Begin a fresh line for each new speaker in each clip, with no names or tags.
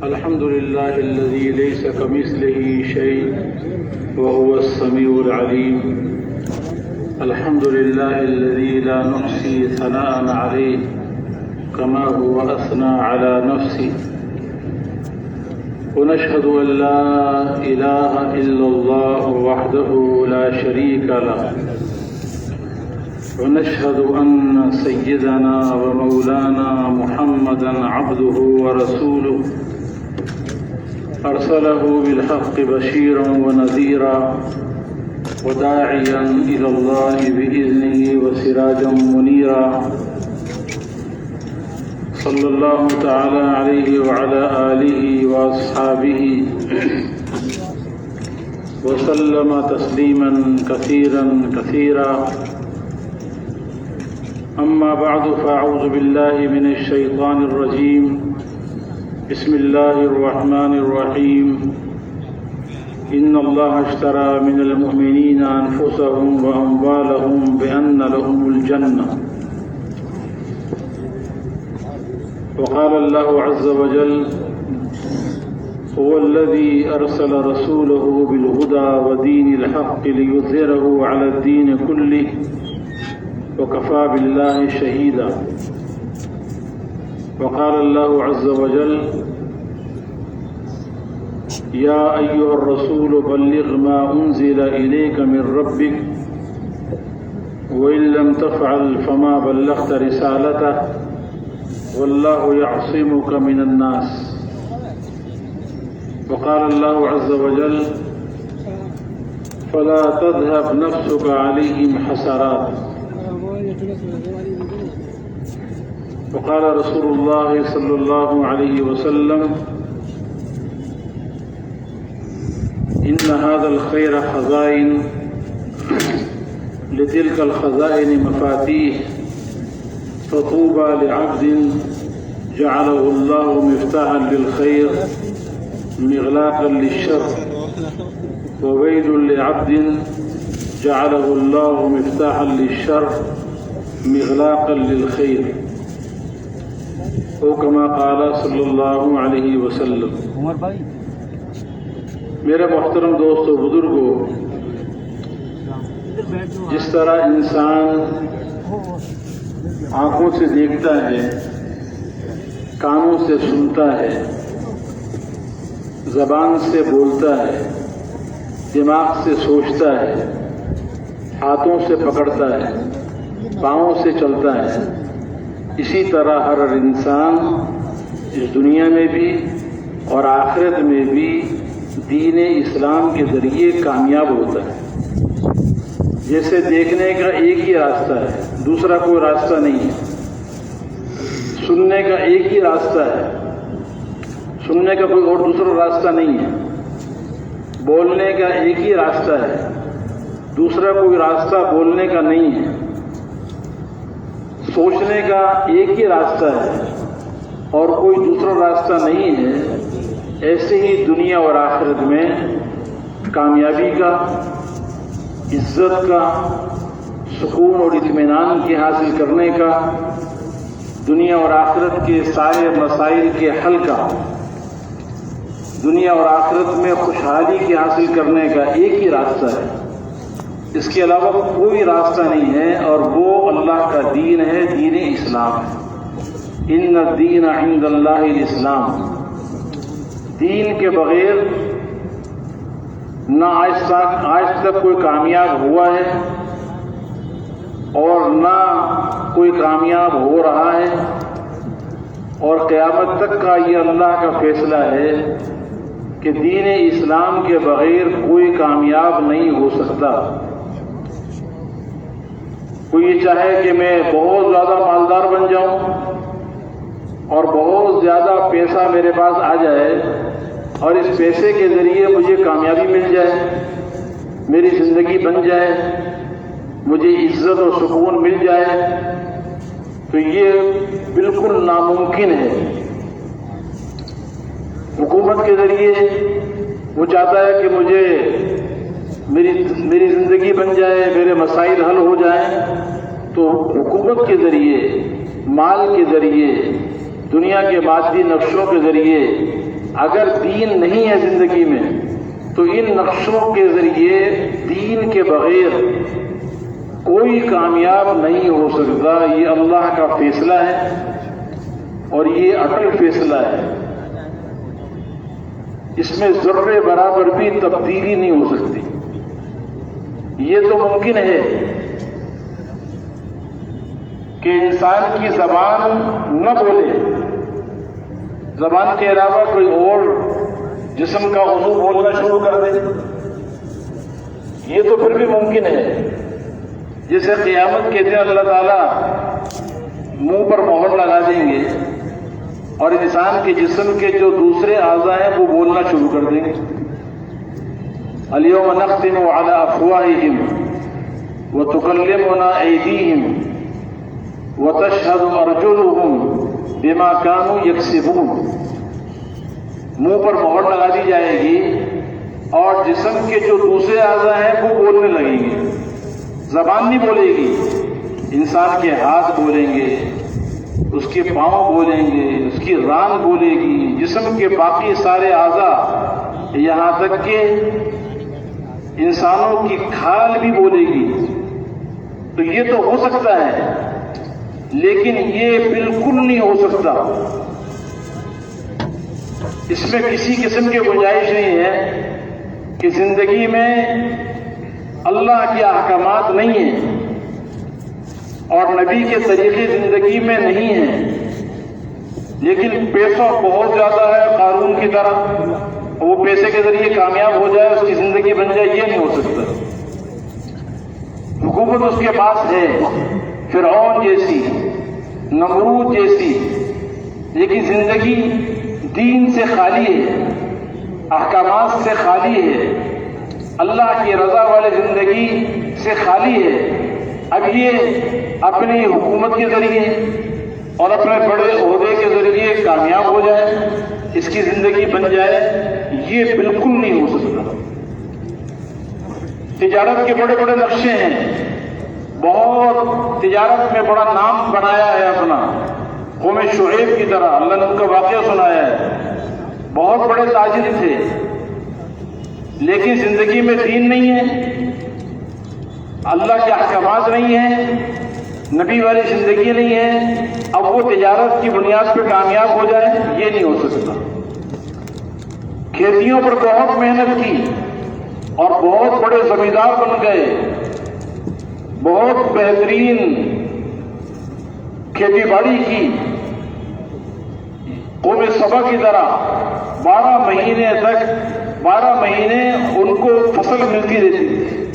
الحمد لله الذي ليس كمثله شيء وهو السميع العليم. الحمد لله الذي لا نحصي ثناء عليه كما هو أثنى على نفسه. ونشهد أن لا إله إلا الله وحده لا شريك له. ونشهد أن سيدنا ومولانا محمدا عبده ورسوله أرسله بالحق بشيرا ونذيرا وداعيا إلى الله بإذنه وسراجا منيرا. صلى الله تعالى عليه وعلى آله وأصحابه وسلم تسليما كثيرا كثيرا. أما بعد فأعوذ بالله من الشيطان الرجيم. بسم الله الرحمن الرحيم. إن الله اشترى من المؤمنين أنفسهم وأموالهم بأن لهم الجنة. وقال الله عز وجل: هو الذي أرسل رسوله بالهدى ودين الحق ليظهره على الدين كله وكفى بالله شهيدا. وقال الله عز وجل: يا أيها الرسول بلغ ما أنزل إليك من ربك وإن لم تفعل فما بلغت رسالته والله يعصمك من الناس. وقال الله عز وجل: فلا تذهب نفسك عليهم حسرات. وقال رسول الله صلى الله عليه وسلم: إن هذا الخير خزائن لتلك الخزائن مفاتيح فطوبى لعبد جعله الله مفتاحا للخير مغلاقا للشر وويل لعبد جعله الله مفتاحا للشر مغلاقا للخير او کما قال صلی اللہ علیہ وسلم. میرے محترم دوستو بزرگو، جس طرح انسان آنکھوں سے دیکھتا ہے، کانوں سے سنتا ہے، زبان سے بولتا ہے، دماغ سے سوچتا ہے، ہاتھوں سے پکڑتا ہے، پاؤں سے چلتا ہے، اسی طرح ہر انسان اس دنیا میں بھی اور آخرت میں بھی دین اسلام کے ذریعے کامیاب ہوتا ہے. جیسے دیکھنے کا ایک ہی راستہ ہے، دوسرا کوئی راستہ نہیں ہے. سننے کا ایک ہی راستہ ہے، سننے کا کوئی اور دوسرا راستہ نہیں ہے. بولنے کا ایک ہی راستہ ہے، دوسرا کوئی راستہ بولنے کا نہیں ہے. سوچنے کا ایک ہی راستہ ہے اور کوئی دوسرا راستہ نہیں ہے. ایسے ہی دنیا اور آخرت میں کامیابی کا، عزت کا، سکون اور اطمینان کی حاصل کرنے کا، دنیا اور آخرت کے سارے مسائل کے حل کا، دنیا اور آخرت میں خوشحالی کی حاصل کرنے کا ایک ہی راستہ ہے. اس کے علاوہ کوئی راستہ نہیں ہے اور وہ اللہ کا دین ہے، دین اسلام. ان الدین عند اللہ الاسلام. دین کے بغیر نہ آج تک کوئی کامیاب ہوا ہے اور نہ کوئی کامیاب ہو رہا ہے، اور قیامت تک کا یہ اللہ کا فیصلہ ہے کہ دین اسلام کے بغیر کوئی کامیاب نہیں ہو سکتا. کوئی یہ چاہے کہ میں بہت زیادہ مالدار بن جاؤں اور بہت زیادہ پیسہ میرے پاس آ جائے اور اس پیسے کے ذریعے مجھے کامیابی مل جائے، میری زندگی بن جائے، مجھے عزت اور سکون مل جائے، تو یہ بالکل ناممکن ہے. حکومت کے ذریعے وہ چاہتا ہے کہ مجھے میری زندگی بن جائے، میرے مسائل حل ہو جائیں، تو حکومت کے ذریعے، مال کے ذریعے، دنیا کے مادی نقشوں کے ذریعے اگر دین نہیں ہے زندگی میں تو ان نقشوں کے ذریعے دین کے بغیر کوئی کامیاب نہیں ہو سکتا. یہ اللہ کا فیصلہ ہے اور یہ اٹل فیصلہ ہے. اس میں ذرے برابر بھی تبدیلی نہیں ہو سکتی. یہ تو ممکن ہے کہ انسان کی زبان نہ بولے، زبان کے علاوہ کوئی اور جسم کا عضو بولنا شروع کر دے. یہ تو پھر بھی ممکن ہے. جیسے قیامت کے دن اللہ تعالیٰ منہ پر مہر لگا دیں گے اور انسان کے جسم کے جو دوسرے اعضاء ہیں وہ بولنا شروع کر دیں گے. الیوم نختم علی افواہہم وتکلمنا ایدیہم وتشہد ارجلہم بما کانوا یکسبون. منہ پر مہر لگا دی جائے گی اور جسم کے جو دوسرے اعضاء ہیں وہ بولنے لگیں گے. زبان نہیں بولے گی، انسان کے ہاتھ بولیں گے، اس کے پاؤں بولیں گے، اس کی ران بولے گی، جسم کے باقی سارے اعضاء، یہاں تک کہ انسانوں کی کھال بھی بولے گی. تو یہ تو ہو سکتا ہے، لیکن یہ بالکل نہیں ہو سکتا. اس میں کسی قسم کی گنجائش نہیں ہے کہ زندگی میں اللہ کے احکامات نہیں ہیں اور نبی کے طریقے زندگی میں نہیں ہیں، لیکن پیسہ بہت زیادہ ہے قارون کی طرح، وہ پیسے کے ذریعے کامیاب ہو جائے، اس کی زندگی بن جائے. یہ نہیں ہو سکتا. حکومت اس کے پاس ہے فرعون جیسی، نمرود جیسی، لیکن زندگی دین سے خالی ہے، احکامات سے خالی ہے، اللہ کی رضا والے زندگی سے خالی ہے. اب یہ اپنی حکومت کے ذریعے اور اپنے بڑے عہدے کے ذریعے کامیاب ہو جائے، اس کی زندگی بن جائے، یہ بالکل نہیں ہو سکتا. تجارت کے بڑے بڑے نقشے ہیں، بہت تجارت میں بڑا نام بنایا ہے اپنا، قوم شعیب کی طرح. اللہ نے ان کا واقعہ سنایا ہے، بہت بڑے تاجر تھے، لیکن زندگی میں دین نہیں ہے، اللہ کے احکامات نہیں ہیں، نبی والی زندگی نہیں ہے. اب وہ تجارت کی بنیاد پہ کامیاب ہو جائے، یہ نہیں ہو سکتا. کھیتیوں پر بہت محنت کی اور بہت بڑے زمیندار بن گئے، بہت بہترین کھیتی باڑی کی، قوم سبا کی طرح 12 مہینے ان کو فصل ملتی رہتی تھی.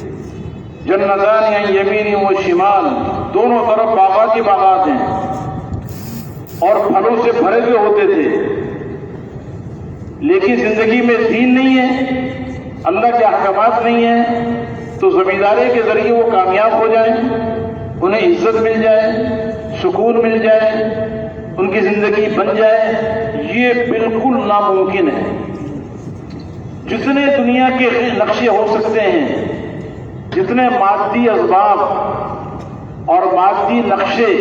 جنتان یمین و شمال، دونوں طرف باغات ہی باغات ہیں اور پھلوں سے بھرے ہوئے ہوتے تھے. لیکن زندگی میں دین نہیں ہے، اللہ کے احکامات نہیں ہیں، تو زمینداری کے ذریعے وہ کامیاب ہو جائیں، انہیں عزت مل جائے، سکون مل جائے، ان کی زندگی بن جائے، یہ بالکل ناممکن ہے. جتنے دنیا کے نقشے ہو سکتے ہیں، جتنے مادی اسباب اور مادی نقشے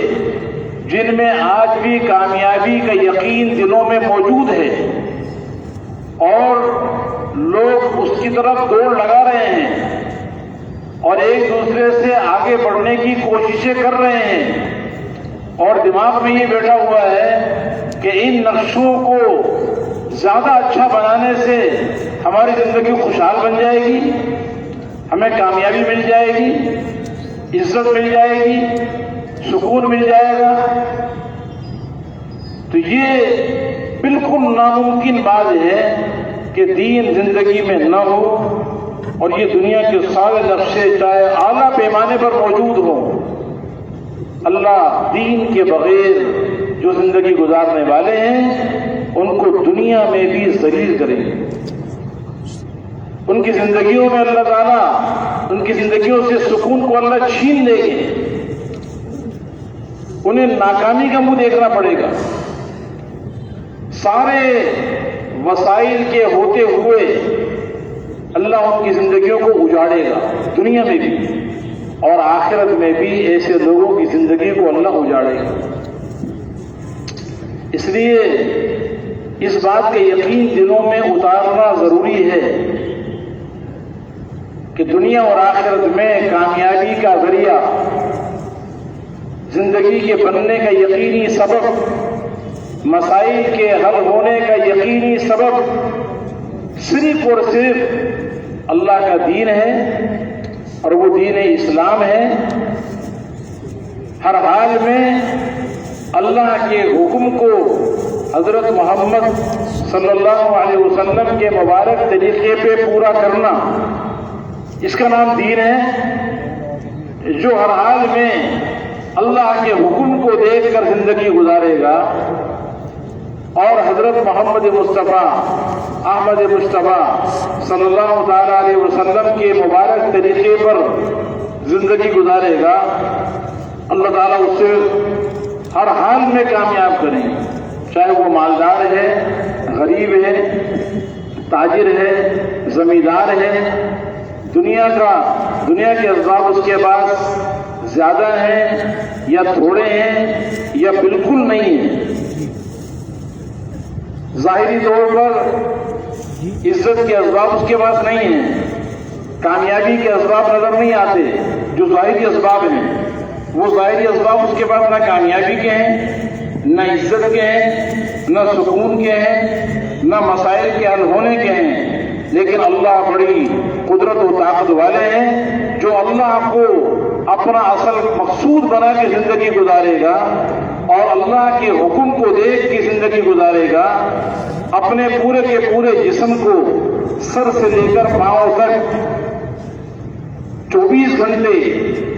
جن میں آج بھی کامیابی کا یقین دلوں میں موجود ہے اور لوگ اس کی طرف دوڑ لگا رہے ہیں اور ایک دوسرے سے آگے بڑھنے کی کوششیں کر رہے ہیں، اور دماغ میں یہ بیٹھا ہوا ہے کہ ان نقشوں کو زیادہ اچھا بنانے سے ہماری زندگی خوشحال بن جائے گی، ہمیں کامیابی مل جائے گی، عزت مل جائے گی، سکون مل جائے گا. تو یہ بالکل ناممکن بات ہے کہ دین زندگی میں نہ ہو اور یہ دنیا کے سارے نقشے چاہے اعلیٰ پیمانے پر موجود ہوں، اللہ دین کے بغیر جو زندگی گزارنے والے ہیں ان کو دنیا میں بھی ذلیل کرے گا. ان کی زندگیوں میں اللہ تعالیٰ ان کی زندگیوں سے سکون کو اللہ چھین لے گے، انہیں ناکامی کا منہ دیکھنا پڑے گا. سارے وسائل کے ہوتے ہوئے اللہ ان کی زندگیوں کو اجاڑے گا، دنیا میں بھی اور آخرت میں بھی ایسے لوگوں کی زندگی کو اللہ اجاڑے گا. اس لیے اس بات کا یقین دلوں میں اتارنا ضروری ہے کہ دنیا اور آخرت میں کامیابی کا ذریعہ، زندگی کے بننے کا یقینی سبب، مسائل کے حل ہونے کا یقینی سبب صرف اور صرف اللہ کا دین ہے، اور وہ دین اسلام ہے۔ ہر حال میں اللہ کے حکم کو حضرت محمد صلی اللہ علیہ وسلم کے مبارک طریقے پہ پورا کرنا، اس کا نام دین ہے۔ جو ہر حال میں اللہ کے حکم کو دیکھ کر زندگی گزارے گا اور حضرت محمد مصطفیٰ احمد مصطفیٰ صلی اللہ تعالی علیہ وسلم کے مبارک طریقے پر زندگی گزارے گا، اللہ تعالیٰ اسے ہر حال میں کامیاب کریں، چاہے وہ مالدار ہے، غریب ہے، تاجر ہے، زمیندار ہے، دنیا کے اسباب اس کے پاس زیادہ ہیں یا تھوڑے ہیں یا بالکل نہیں ہیں۔ ظاہری طور پر عزت کے اسباب اس کے پاس نہیں ہیں، کامیابی کے اسباب نظر نہیں آتے جو ظاہری اسباب ہیں، وہ ظاہری اسباب اس کے پاس نہ کامیابی کے ہیں، نہ عزت کے ہیں، نہ سکون کے ہیں، نہ مسائل کے حل ہونے کے ہیں۔ لیکن اللہ بڑی قدرت و طاقت والے ہیں، جو اللہ کو اپنا اصل مقصود بنا کے زندگی گزارے گا اور اللہ کے حکم کو دیکھ کے زندگی گزارے گا، اپنے پورے کے پورے جسم کو سر سے لے کر پاؤں تک 24 گھنٹے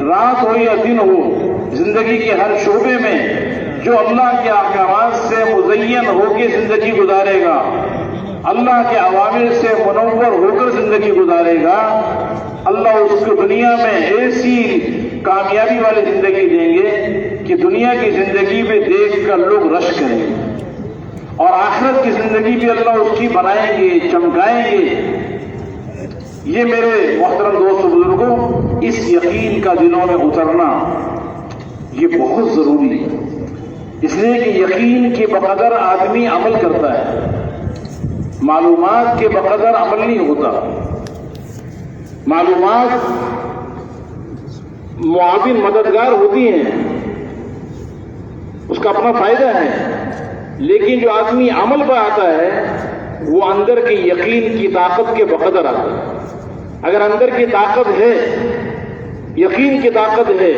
رات ہو یا دن ہو، زندگی کے ہر شعبے میں جو اللہ کے احکامات سے مزین ہو کے زندگی گزارے گا، اللہ کے عوامر سے منور ہو کر زندگی گزارے گا، اللہ اس کو دنیا میں ایسی کامیابی والی زندگی دیں گے کہ دنیا کی زندگی میں دیکھ کر لوگ رش کریں گے، اور آخرت کی زندگی بھی اللہ اس کی بنائیں گے، چمکائیں گے۔ یہ میرے محترم دوست بزرگوں، اس یقین کا دلوں میں اترنا یہ بہت ضروری ہے، اس لیے کہ یقین کے بقدر آدمی عمل کرتا ہے، معلومات کے بقدر عمل نہیں ہوتا۔ معلومات معاون مددگار ہوتی ہیں، اس کا اپنا فائدہ ہے، لیکن جو آدمی عمل پر آتا ہے وہ اندر کی یقین کی طاقت کے بقدر آتا ہے۔ اگر اندر کی طاقت ہے، یقین کی طاقت ہے،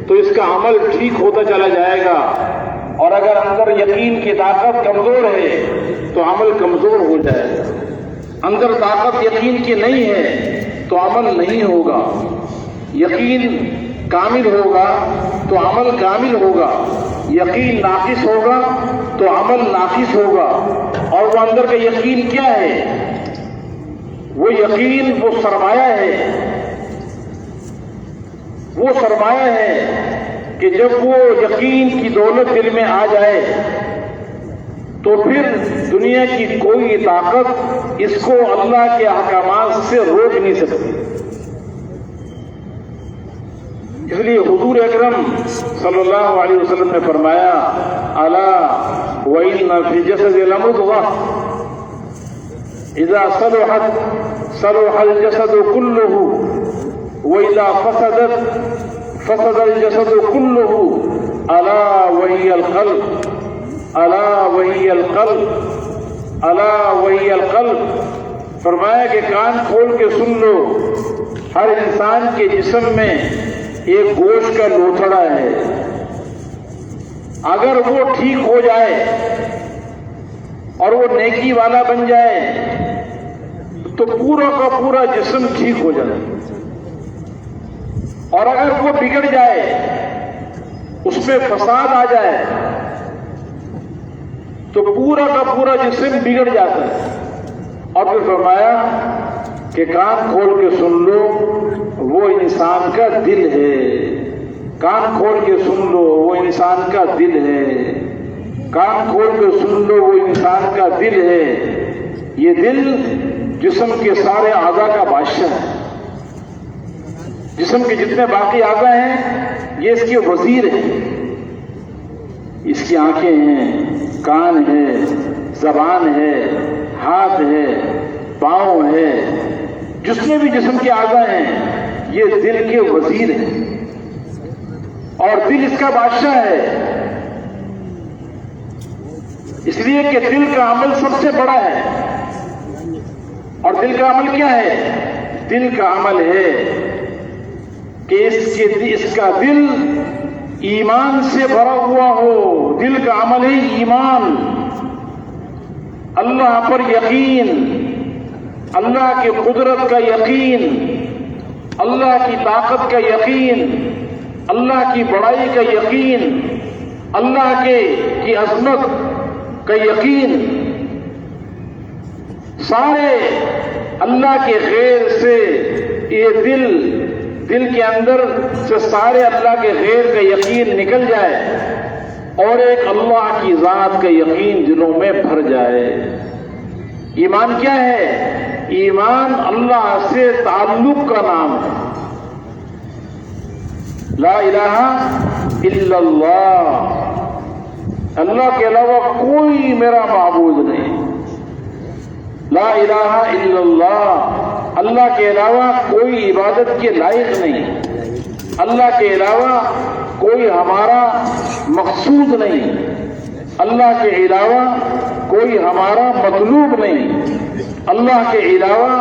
تو اس کا عمل ٹھیک ہوتا چلا جائے گا، اور اگر اندر یقین کی طاقت کمزور ہے تو عمل کمزور ہو جائے گا۔ اندر طاقت یقین کی نہیں ہے تو عمل نہیں ہوگا، یقین کامل ہوگا تو عمل کامل ہوگا، یقین ناقص ہوگا تو عمل ناقص ہوگا۔ اور وہ اندر کا یقین کیا ہے؟ وہ یقین وہ سرمایہ ہے، وہ سرمایہ ہے کہ جب وہ یقین کی دولت دل میں آ جائے تو پھر دنیا کی کوئی طاقت اس کو اللہ کے احکامات سے روک نہیں سکتی۔ اس لیے حضور اکرم صلی اللہ علیہ وسلم نے فرمایا، الا وَإِنَّ فِي الْجَسَدِ لَمُضْغَةً اذا صلحت صلح الجسد كله واذا فسدت فسد الجسد كله الا وهي القلب الا وهي القلب الا وهي القلب۔ فرمایا کہ کان کھول کے سن لو، ہر انسان کے جسم میں ایک گوشت کا لوتھڑا ہے، اگر وہ ٹھیک ہو جائے اور وہ نیکی والا بن جائے تو پورا کا پورا جسم ٹھیک ہو جائے، اور اگر وہ بگڑ جائے، اس میں فساد آ جائے تو پورا کا پورا جسم بگڑ جاتا ہے۔ اور پھر فرمایا کہ کان کھول کے سن لو، وہ انسان کا دل ہے، کان کھول کے سن لو، وہ انسان کا دل ہے، کان کھول کے سن لو، وہ انسان کا دل ہے۔ یہ دل جسم کے سارے اعضاء کا بادشاہ ہے، جسم کے جتنے باقی اعضاء ہیں یہ اس کے وزیر ہیں، اس کی آنکھیں ہیں، کان ہے، زبان ہے، ہاتھ ہے، پاؤں ہے، جتنے بھی جسم کے اعضاء ہیں یہ دل کے وزیر ہیں، اور دل اس کا بادشاہ ہے، اس لیے کہ دل کا عمل سب سے بڑا ہے۔ اور دل کا عمل کیا ہے؟ دل کا عمل ہے کہ اس کا دل ایمان سے بھرا ہوا ہو۔ دل کا عمل ہے ایمان، اللہ پر یقین، اللہ کی قدرت کا یقین، اللہ کی طاقت کا یقین، اللہ کی بڑائی کا یقین، اللہ کی عظمت کا یقین۔ سارے اللہ کے غیر سے یہ دل کے اندر سے سارے اللہ کے غیر کا یقین نکل جائے اور ایک اللہ کی ذات کا یقین دلوں میں بھر جائے۔ ایمان کیا ہے؟ ایمان اللہ سے تعلق کا نام ہے۔ لا الہ الا اللہ، اللہ کے علاوہ کوئی میرا معبود نہیں۔ لا الہ الا اللہ، اللہ کے علاوہ کوئی عبادت کے لائق نہیں، اللہ کے علاوہ کوئی ہمارا مقصود نہیں، اللہ کے علاوہ کوئی ہمارا مطلوب نہیں، اللہ کے علاوہ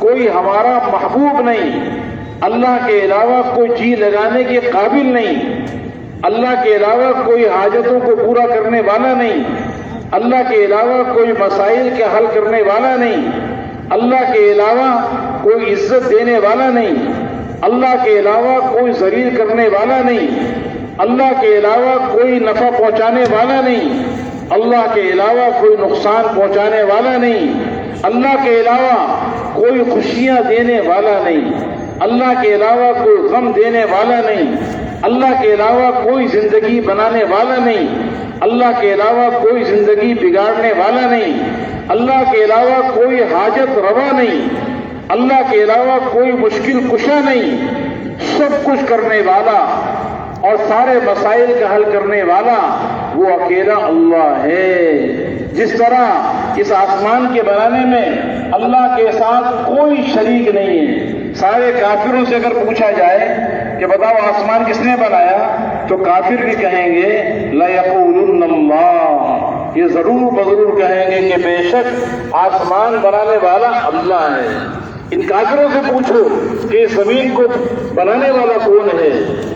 کوئی ہمارا محبوب نہیں، اللہ کے علاوہ کوئی جی لگانے کے قابل نہیں، اللہ کے علاوہ کوئی حاجتوں کو پورا کرنے والا نہیں، اللہ کے علاوہ کوئی مسائل کے حل کرنے والا نہیں، اللہ کے علاوہ کوئی عزت دینے والا نہیں، اللہ کے علاوہ کوئی ذلیل کرنے والا نہیں، اللہ کے علاوہ کوئی نفع پہنچانے والا نہیں، اللہ کے علاوہ کوئی نقصان پہنچانے والا نہیں، اللہ کے علاوہ کوئی خوشیاں دینے والا نہیں، اللہ کے علاوہ کوئی غم دینے والا نہیں، اللہ کے علاوہ کوئی زندگی بنانے والا نہیں، اللہ کے علاوہ کوئی زندگی بگاڑنے والا نہیں، اللہ کے علاوہ کوئی حاجت روا نہیں، اللہ کے علاوہ کوئی مشکل کشا نہیں، سب کچھ کرنے والا اور سارے مسائل کا حل کرنے والا وہ اکیلا اللہ ہے۔ جس طرح اس آسمان کے بنانے میں اللہ کے ساتھ کوئی شریک نہیں ہے۔ سارے کافروں سے اگر پوچھا جائے کہ بتاؤ آسمان کس نے بنایا، تو کافر بھی کہیں گے لَيَقُولُنَّ اللَّهُ، یہ ضرور بضرور کہیں گے کہ بے شک آسمان بنانے والا اللہ ہے۔ ان کافروں سے پوچھو کہ زمین کو بنانے والا کون ہے،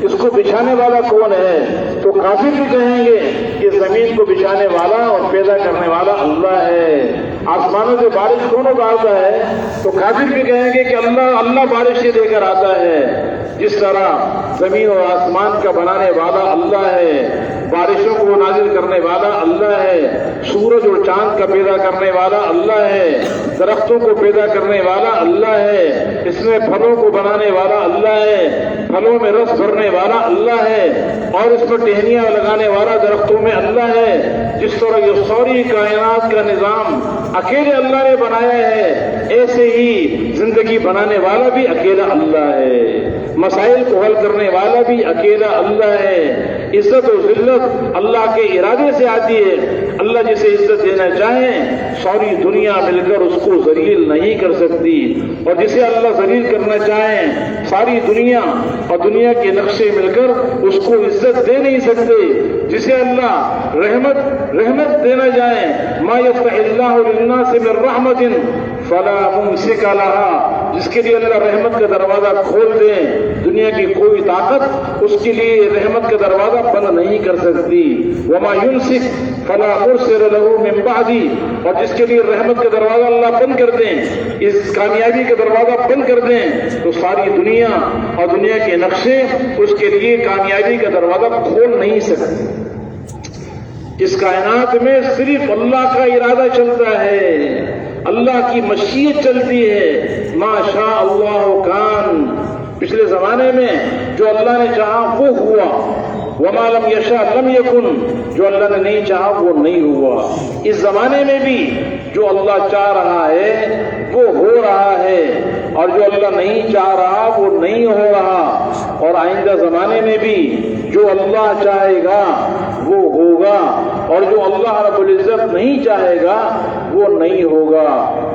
اس کو بچھانے والا کون ہے، تو کافر بھی کہیں گے کہ زمین کو بچھانے والا اور پیدا کرنے والا اللہ ہے۔ آسمانوں سے بارش کون اتارتا ہے، تو کافر بھی کہیں گے کہ اللہ بارش سے دے کر آتا ہے۔ جس طرح زمین اور آسمان کا بنانے والا اللہ ہے، بارشوں کو نازل کرنے والا اللہ ہے، سورج اور چاند کا پیدا کرنے والا اللہ ہے، درختوں کو پیدا کرنے والا اللہ ہے، اس میں پھلوں کو بنانے والا اللہ ہے، پھلوں میں رس بھرنے والا اللہ ہے، اور اس پر ٹہنیاں لگانے والا درختوں میں اللہ ہے۔ جس طرح یہ ساری کائنات کا نظام اکیلے اللہ نے بنایا ہے، ایسے ہی زندگی بنانے والا بھی اکیلا اللہ ہے، مسائل کو حل کرنے والا بھی اکیلا اللہ ہے۔ عزت و ذلت اللہ کے ارادے سے آتی ہے، اللہ جسے عزت دینا چاہیں ساری دنیا مل کر اس کو ذلیل نہیں کر سکتی، اور جسے اللہ ذلیل کرنا چاہیں ساری دنیا اور دنیا کے نقشے مل کر اس کو عزت دے نہیں سکتے۔ جسے اللہ رحمت دینا چاہیں ما یفتح اللہ للناس من رحمت فلا ممسک لها، جس کے لیے اللہ رحمت کا دروازہ کھول دیں دنیا کی کوئی طاقت اس کے لیے رحمت کا دروازہ بند نہیں کر سکتی۔ وما يمسک فلا مرسل له من بعدی، اور جس کے لیے رحمت کا دروازہ اللہ بند کر دیں، اس کامیابی کا دروازہ بند کر دیں، تو ساری دنیا اور دنیا کے نقشے اس کے لیے کامیابی کا دروازہ کھول نہیں سکتے۔ اس کائنات میں صرف اللہ کا ارادہ چلتا ہے، اللہ کی مشیت چلتی ہے۔ ما شاء اللہ کان، پچھلے زمانے میں جو اللہ نے چاہا وہ ہوا، وما لم یشاء لم یکن، جو اللہ نے نہیں چاہا وہ نہیں ہوا۔ اس زمانے میں بھی جو اللہ چاہ رہا ہے وہ ہو رہا ہے، اور جو اللہ نہیں چاہ رہا وہ نہیں ہو رہا، اور آئندہ زمانے میں بھی جو اللہ چاہے گا وہ ہوگا، اور جو اللہ رب العزت نہیں چاہے گا وہ نہیں ہوگا.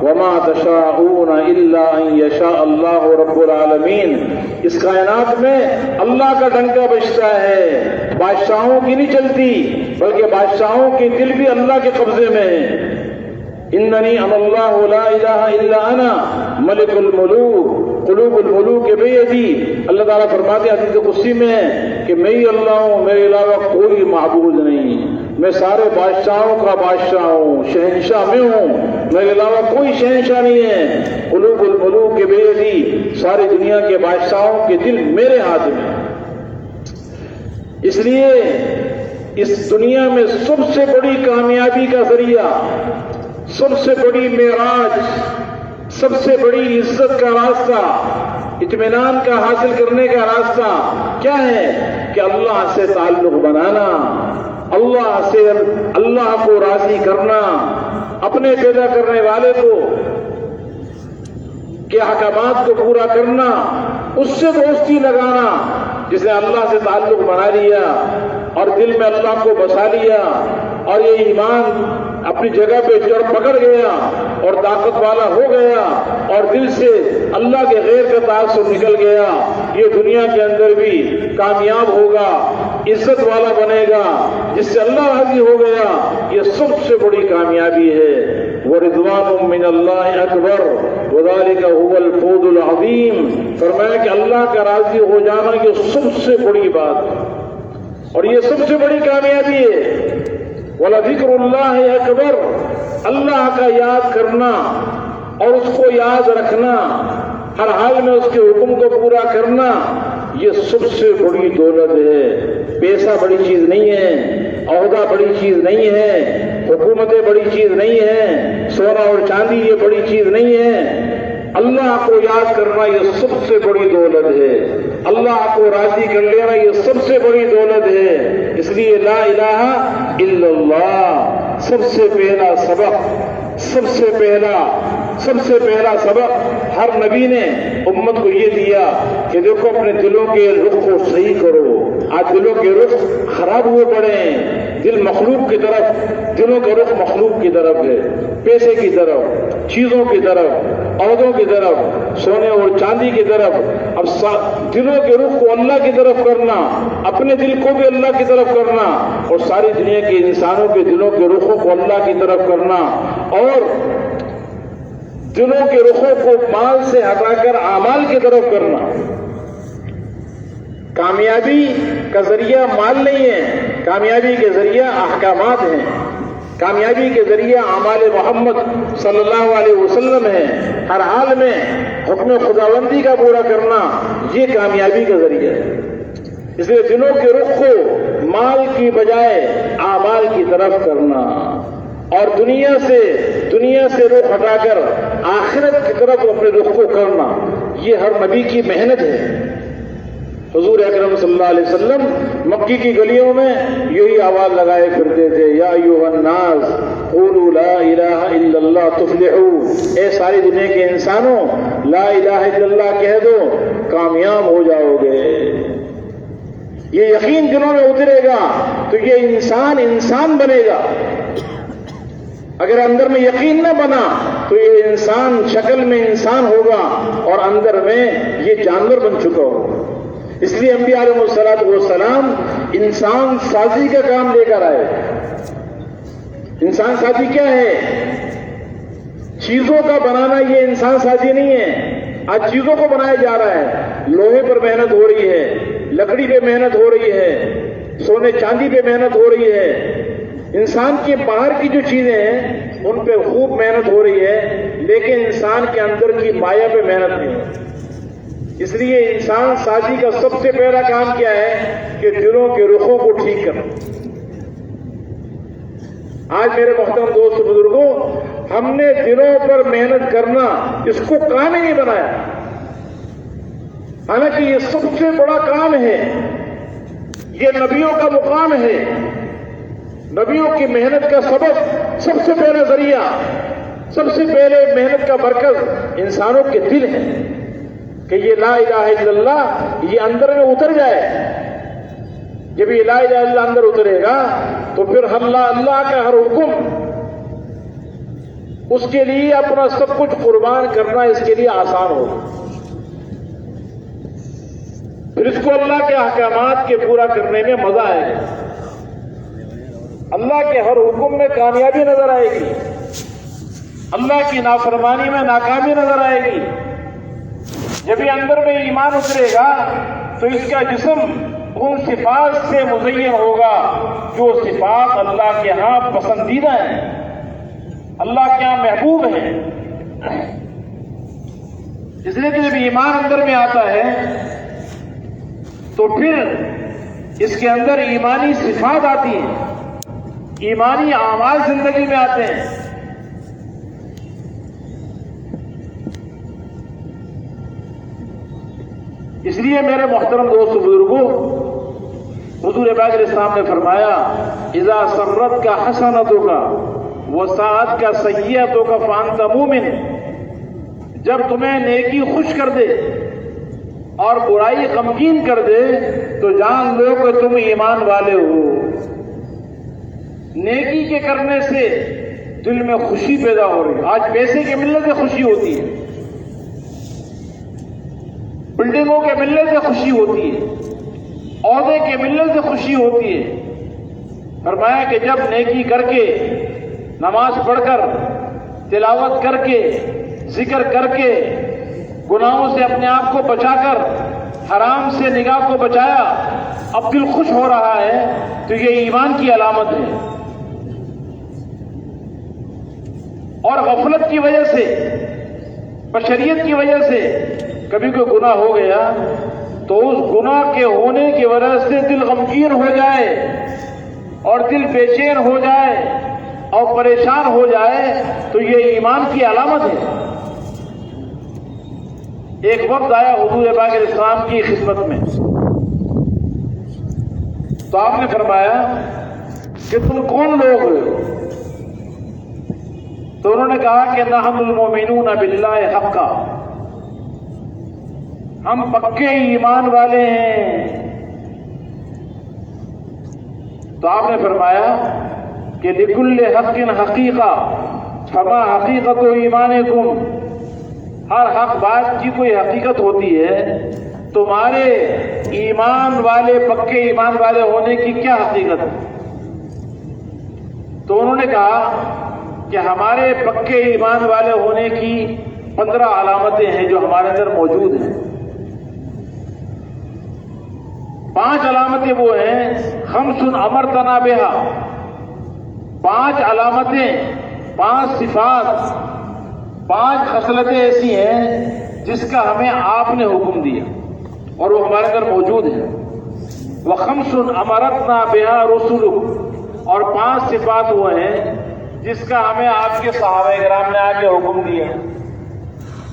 وما تشاءون الا ان یشاء اللہ رب العالمین. اس کائنات میں اللہ کا ڈنکا بجتا ہے، بادشاہوں کی نہیں چلتی بلکہ بادشاہوں کے دل بھی اللہ کے قبضے میں ہیں. اننی انا اللہ لا الہ الا انا ملک الملوک قلوب الملوک بیدی. اللہ تعالیٰ فرماتے ہیں حدیث قدسی میں کہ میں ہی اللہ ہوں، میرے علاوہ کوئی معبود نہیں، میں سارے بادشاہوں کا بادشاہ ہوں، شہنشاہ میں ہوں، میرے علاوہ کوئی شہنشاہ نہیں ہے. قلوب الملوک بیدی، ساری دنیا کے بادشاہوں کے دل میرے ہاتھ میں. اس لیے اس دنیا میں سب سے بڑی کامیابی کا ذریعہ، سب سے بڑی معراج، سب سے بڑی عزت کا راستہ، اطمینان کا حاصل کرنے کا راستہ کیا ہے؟ کہ اللہ سے تعلق بنانا، اللہ کو راضی کرنا، اپنے پیدا کرنے والے کو کے احکامات کو پورا کرنا، اس سے دوستی لگانا. جس نے اللہ سے تعلق بنا لیا اور دل میں اللہ کو بسا لیا اور یہ ایمان اپنی جگہ پہ جڑ پکڑ گیا اور طاقت والا ہو گیا اور دل سے اللہ کے غیر کا تعصب نکل گیا، یہ دنیا کے اندر بھی کامیاب ہوگا، عزت والا بنے گا. جس سے اللہ راضی ہو گیا، یہ سب سے بڑی کامیابی ہے. وَرِضْوَانٌ مِّنَ اللَّهِ أَكْبَرُ وَذَلِكَ هُوَ الْفَوْزُ الْعَظِيمُ. فرمایا کہ اللہ کا راضی ہو جانا یہ سب سے بڑی بات ہے اور یہ سب سے بڑی کامیابی ہے. وَلَذِكْرُ اللَّهِ أَكْبَرُ. اللہ کا یاد کرنا اور اس کو یاد رکھنا، ہر حال میں اس کے حکم کو پورا کرنا، یہ سب سے بڑی دولت ہے. پیسہ بڑی چیز نہیں ہے، عہدہ بڑی چیز نہیں ہے، حکومتیں بڑی چیز نہیں ہے، سونا اور چاندی یہ بڑی چیز نہیں ہے. اللہ کو یاد کرنا یہ سب سے بڑی دولت ہے. اللہ کو راضی کر لینا یہ سب سے بڑی دولت ہے. اس لیے لا الہ الا اللہ سب سے پہلا سبق، سب سے پہلا سبق ہر نبی نے امت کو یہ دیا کہ دیکھو اپنے دلوں کے رخ کو صحیح کرو. آج دلوں کے رخ خراب ہوئے پڑے ہیں، دلوں کا رخ مخلوق کی طرف ہے، پیسے کی طرف، چیزوں کی طرف، عہدوں کی طرف، سونے اور چاندی کی طرف. اب دلوں کے رخ کو اللہ کی طرف کرنا، اپنے دل کو بھی اللہ کی طرف کرنا اور ساری دنیا کے انسانوں کے دلوں کے رخوں کو اللہ کی طرف کرنا اور دلوں کے رخوں کو مال سے ہٹا کر اعمال کی طرف کرنا. کامیابی کا ذریعہ مال نہیں ہے، کامیابی کے ذریعہ احکامات ہیں، کامیابی کے ذریعہ اعمال محمد صلی اللہ علیہ وسلم ہے. ہر حال میں حکم خداوندی کا پورا کرنا یہ کامیابی کا ذریعہ ہے. اس لیے دلوں کے رخ کو مال کی بجائے اعمال کی طرف کرنا اور دنیا سے رخ ہٹا کر آخرت کی طرف اپنے رخ کو کرنا، یہ ہر نبی کی محنت ہے. حضور اکرم صلی اللہ علیہ وسلم مکی کی گلیوں میں یہی آواز لگائے پھرتے تھے، یا ایھا الناس قولوا لا الہ الا اللہ تفلحوا. اے ساری دنیا کے انسانوں لا الہ الا اللہ کہہ دو، کامیاب ہو جاؤ گے. یہ یقین دلوں میں اترے گا تو یہ انسان بنے گا. اگر اندر میں یقین نہ بنا تو یہ انسان شکل میں انسان ہوگا اور اندر میں یہ جانور بن چکا ہوگا. اس لیے انبیاء علیہ الصلوۃ والسلام انسان سازی کا کام لے کر آئے. انسان سازی کیا ہے؟ چیزوں کا بنانا یہ انسان سازی نہیں ہے. آج چیزوں کو بنایا جا رہا ہے، لوہے پر محنت ہو رہی ہے، لکڑی پہ محنت ہو رہی ہے، سونے چاندی پہ محنت ہو رہی ہے. انسان کے باہر کی جو چیزیں ہیں ان پہ خوب محنت ہو رہی ہے، لیکن انسان کے اندر کی مایا پہ محنت نہیں ہے. اس لیے انسان سازی کا سب سے پہلا کام کیا ہے کہ دلوں کے رخوں کو ٹھیک کرنا. آج میرے محترم دوست بزرگوں، ہم نے دلوں پر محنت کرنا اس کو کام ہی نہیں بنایا، حالانکہ یہ سب سے بڑا کام ہے. یہ نبیوں کا مقام ہے، نبیوں کی محنت کا سبب، سب سے پہلا ذریعہ، سب سے پہلے محنت کا مرکز انسانوں کے دل ہے کہ یہ لا الہ الا اللہ یہ اندر میں اتر جائے. جب یہ لا الہ الا اللہ اندر اترے گا تو پھر اللہ کا ہر حکم اس کے لیے اپنا سب کچھ قربان کرنا اس کے لیے آسان ہوگا. پھر اس کو اللہ کے احکامات کے پورا کرنے میں مزہ آئے گا. اللہ کے ہر حکم میں کامیابی نظر آئے گی, اللہ کی نافرمانی میں ناکامی نظر آئے گی. جب یہ اندر میں ایمان اترے گا تو اس کا جسم ان صفات سے مزین ہوگا جو صفات اللہ کے ہاں پسندیدہ ہیں, اللہ کے ہاں محبوب ہیں. اس لیے کہ جب ایمان اندر میں آتا ہے تو پھر اس کے اندر ایمانی صفات آتی ہیں, ایمانی اعمال زندگی میں آتے ہیں. اس لیے میرے محترم دوست بزرگوں, حضور پاک علیہ السلام نے فرمایا اذا سرت کا حسنتوں کا وساعت کا سیئتوں کا فانت مومن, جب تمہیں نیکی خوش کر دے اور برائی غمگین کر دے تو جان لو کہ تم ایمان والے ہو. نیکی کے کرنے سے دل میں خوشی پیدا ہو رہی ہے. آج پیسے کے ملنے سے خوشی ہوتی ہے, بلڈنگوں کے ملنے سے خوشی ہوتی ہے, عہدے کے ملنے سے خوشی ہوتی ہے. فرمایا کہ جب نیکی کر کے, نماز پڑھ کر, تلاوت کر کے, ذکر کر کے, گناہوں سے اپنے آپ کو بچا کر, حرام سے نگاہ کو بچایا, اب دل خوش ہو رہا ہے تو یہ ایمان کی علامت ہے. اور غفلت کی وجہ سے, بشریت کی وجہ سے کبھی کوئی گناہ ہو گیا تو اس گناہ کے ہونے کی وجہ سے دل غمگین ہو جائے اور دل بے چین ہو جائے اور پریشان ہو جائے تو یہ ایمان کی علامت ہے. ایک وقت آیا حضور پاک علیہ السلام کی خدمت میں, تو آپ نے فرمایا کہ تم کون لوگ ہو؟ تو انہوں نے کہا کہ نحن المؤمنون باللہ حقا, ہم پکے ایمان والے ہیں. تو آپ نے فرمایا کہ لکل حق حقیقہ فما حقیقت ایمانکم, ہر حق بات کی کوئی حقیقت ہوتی ہے, تمہارے ایمان والے, پکے ایمان والے ہونے کی کیا حقیقت ہے؟ تو انہوں نے کہا کہ ہمارے پکے ایمان والے ہونے کی 15 علامتیں ہیں جو ہمارے اندر موجود ہیں. 5 علامتیں وہ ہیں, خمس امرتنا بہا, 5 علامتیں, 5 صفات, 5 خصلتیں ایسی ہیں جس کا ہمیں آپ نے حکم دیا اور وہ ہمارے اندر موجود ہیں. وخمس امرتنا بہا رسولک, اور 5 صفات وہ ہیں جس کا ہمیں آپ کے صحابہ کرام نے آ کے حکم دیا.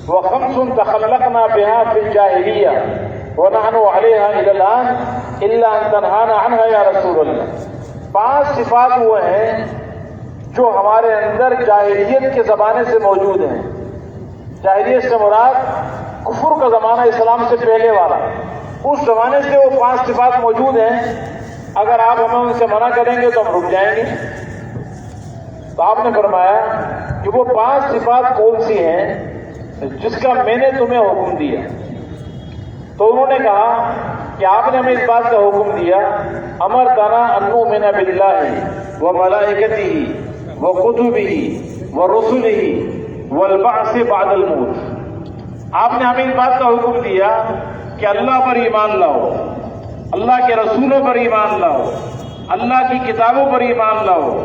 وخمس تخلقنا بہا فی الجاہلیہ ونحن علیہا الی الآن الا ان تنہانا عنہا یا رسول اللہ. 5 صفات وہ ہیں جو ہمارے اندر جاہلیت کے زمانے سے موجود ہیں. جاہلیت سے مراد کفر کا زمانہ, اسلام سے پہلے والا, اس زمانے سے وہ 5 صفات موجود ہیں. اگر آپ ہمیں ان سے منع کریں گے تو ہم رک جائیں گے. تو آپ نے فرمایا کہ وہ 5 صفات کون سی ہیں جس کا میں نے تمہیں حکم دیا. تو انہوں نے کہا کہ آپ نے ہمیں اس بات کا حکم دیا, امرتنا ان نؤمن باللہ وملائکتہ وکتبہ ورسلہ والبعث بعد الموت. آپ نے ہمیں اس بات کا حکم دیا کہ اللہ پر ایمان لاؤ, اللہ کے رسولوں پر ایمان لاؤ, اللہ کی کتابوں پر ایمان لاؤ,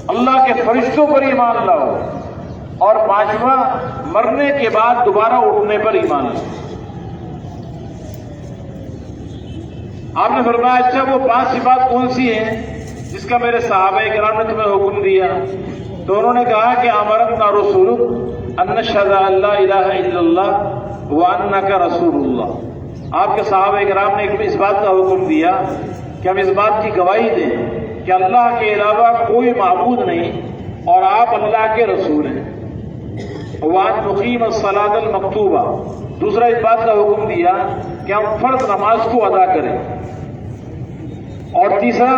اللہ کے فرشتوں پر ایمان لاؤ, اور 5واں مرنے کے بعد دوبارہ اٹھنے پر ایمان لاؤ. آپ نے فرمایا اچھا وہ 5 صفات کون سی ہیں جس کا میرے صحابہ کرام نے تمہیں حکم دیا؟ تو انہوں نے کہا کہ امرنا رسولک ان نشهد ان لا الہ الا اللہ وانک رسول اللہ. آپ کے صحابہ کرام نے اس بات کا حکم دیا کہ ہم اس بات کی گواہی دیں کہ اللہ کے علاوہ کوئی معبود نہیں اور آپ اللہ کے رسول ہیں. وان نقیم الصلاۃ المکتوبہ, دوسرا اس بات کا حکم دیا کہ ہم فرض نماز کو ادا کریں. اور تیسرا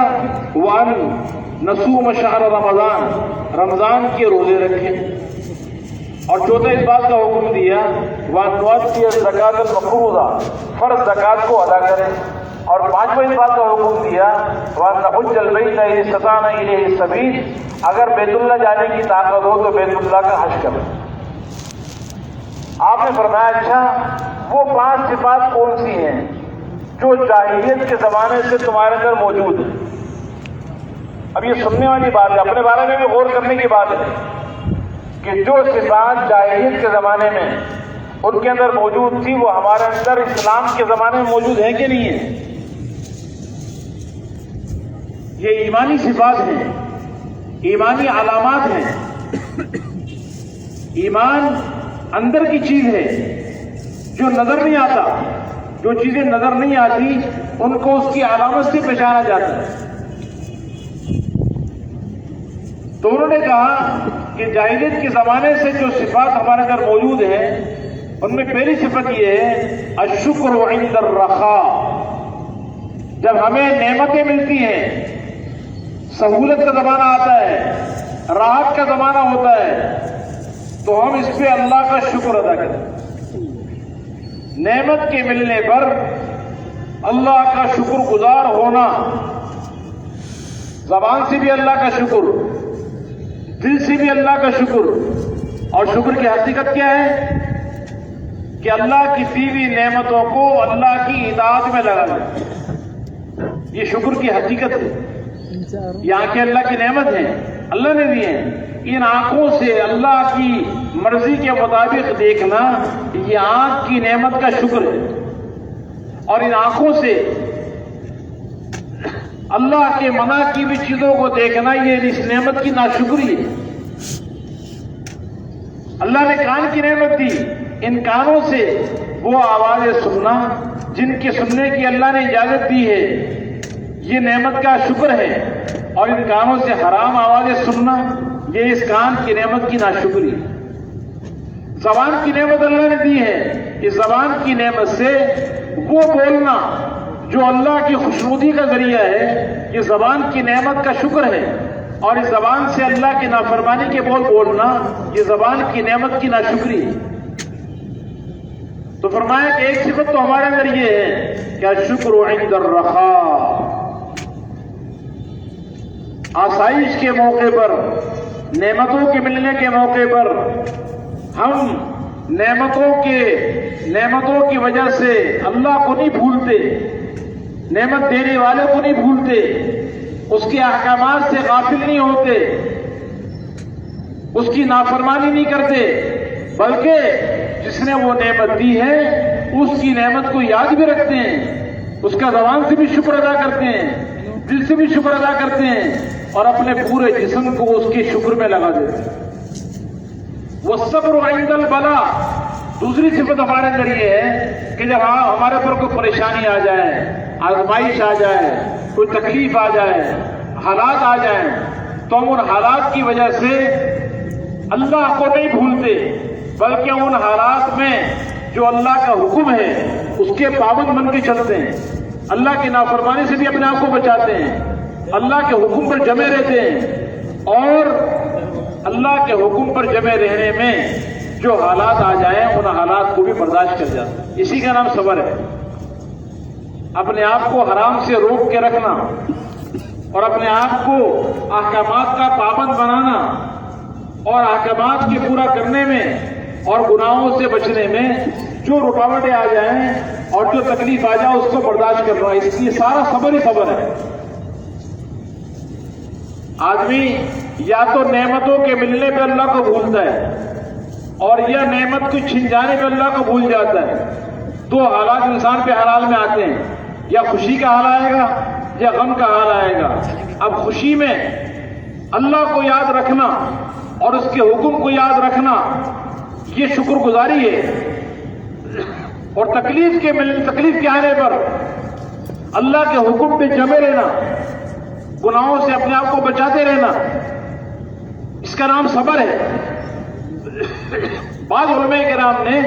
وان نصوم شہر رمضان، رمضان کے روزے رکھیں، اور چوتھا اس بات کا حکم دیا وان نؤتی الزکاۃ المفروضہ، فرض زکوٰۃ کو ادا کریں، اور پانچواں اس بات کا حکم دیا وان نحج البیت ان استطعنا الیہ السبیل، اگر بیت اللہ جانے کی طاقت ہو تو بیت اللہ کا حج کریں۔ آپ نے فرمایا اچھا وہ 5 صفات کون سی ہیں جو جاہلیت کے زمانے سے تمہارے اندر موجود ہیں؟ اب یہ سننے والی بات ہے، اپنے بارے میں بھی غور کرنے کی بات ہے کہ جو صفات جاہلیت کے زمانے میں ان کے اندر موجود تھی وہ ہمارے اندر اسلام کے زمانے میں موجود ہیں کہ نہیں ہیں؟ یہ ایمانی صفات ہیں، ایمانی علامات ہیں۔ ایمان اندر کی چیز ہے جو نظر نہیں آتا، جو چیزیں نظر نہیں آتی ان کو اس کی علامت سے پہچانا جاتا ہے۔ تو انہوں نے کہا کہ جاہلیت کے زمانے سے جو صفات ہمارے اندر موجود ہیں ان میں پہلی صفت یہ ہے الشکر عند الرخاء، جب ہمیں نعمتیں ملتی ہیں، سہولت کا زمانہ آتا ہے، راحت کا زمانہ ہوتا ہے، تو ہم اس پہ اللہ کا شکر ادا کریں۔ نعمت کے ملنے پر اللہ کا شکر گزار ہونا، زبان سے بھی اللہ کا شکر، دل سے بھی اللہ کا شکر، اور شکر کی حقیقت کیا ہے کہ اللہ کی دی ہوئی نعمتوں کو اللہ کی اطاعت میں لگا دیں، یہ شکر کی حقیقت ہے۔ یہ آنکھیں اللہ کی نعمت ہیں، اللہ نے دی ہیں، ان آنکھوں سے اللہ کی مرضی کے مطابق دیکھنا یہ آنکھ کی نعمت کا شکر ہے، اور ان آنکھوں سے اللہ کے منع کی ہوئی چیزوں کو دیکھنا یہ اس نعمت کی ناشکری ہے۔ اللہ نے کان کی نعمت دی، ان کانوں سے وہ آوازیں سننا جن کے سننے کی اللہ نے اجازت دی ہے یہ نعمت کا شکر ہے، اور ان کانوں سے حرام آوازیں سننا یہ اس کان کی نعمت کی ناشکری ہے۔ زبان کی نعمت اللہ نے دی ہے، اس زبان کی نعمت سے وہ بولنا جو اللہ کی خوشنودی کا ذریعہ ہے، یہ زبان کی نعمت کا شکر ہے، اور اس زبان سے اللہ کی نافرمانی کے بول بولنا یہ زبان کی نعمت کی ناشکری ہے۔ تو فرمایا کہ ایک صفت تو ہمارے اندر یہ ہے کہ الشکر عند الرخاء، آسائش کے موقع پر، نعمتوں کے ملنے کے موقع پر ہم نعمتوں کی وجہ سے اللہ کو نہیں بھولتے، نعمت دینے والے کو نہیں بھولتے، اس کے احکامات سے غافل نہیں ہوتے، اس کی نافرمانی نہیں کرتے، بلکہ جس نے وہ نعمت دی ہے اس کی نعمت کو یاد بھی رکھتے ہیں، اس کا زبان سے بھی شکر ادا کرتے ہیں، دل سے بھی شکر ادا کرتے ہیں، اور اپنے پورے جسم کو اس کے شکر میں لگا دیتے ہیں۔ والصبر عند البلاء، دوسری صفت ہمارے اندر یہ ہے کہ جب ہمارے پر کوئی پریشانی آ جائے، آزمائش آ جائے، کوئی تکلیف آ جائے، حالات آ جائیں، تو ہم ان حالات کی وجہ سے اللہ کو نہیں بھولتے، بلکہ ان حالات میں جو اللہ کا حکم ہے اس کے پابند بن کے چلتے ہیں، اللہ کی نافرمانی سے بھی اپنے آپ کو بچاتے ہیں، اللہ کے حکم پر جمے رہتے ہیں، اور اللہ کے حکم پر جمے رہنے میں جو حالات آ جائیں ان حالات کو بھی برداشت کر جاتے ہیں۔ اسی کا نام صبر ہے۔ اپنے آپ کو حرام سے روک کے رکھنا اور اپنے آپ کو احکامات کا پابند بنانا اور احکامات کے پورا کرنے میں اور گناہوں سے بچنے میں جو رکاوٹیں آ جائیں اور جو تکلیف آ جائے اس کو برداشت کرنا، اس لیے سارا صبر ہی صبر ہے۔ آدمی یا تو نعمتوں کے ملنے پہ اللہ کو بھولتا ہے اور یا نعمت کو چھن جانے پہ اللہ کو بھول جاتا ہے۔ دو حالات انسان پہ حال میں آتے ہیں، یا خوشی کا حال آئے گا یا غم کا حال آئے گا۔ اب خوشی میں اللہ کو یاد رکھنا اور اس کے حکم کو یاد رکھنا یہ شکر گزاری ہے، اور تکلیف کے آنے پر اللہ کے حکم پہ جمے رہنا، گناہوں سے اپنے آپ کو بچاتے رہنا، اس کا نام صبر ہے۔ بعض علماء کرام نے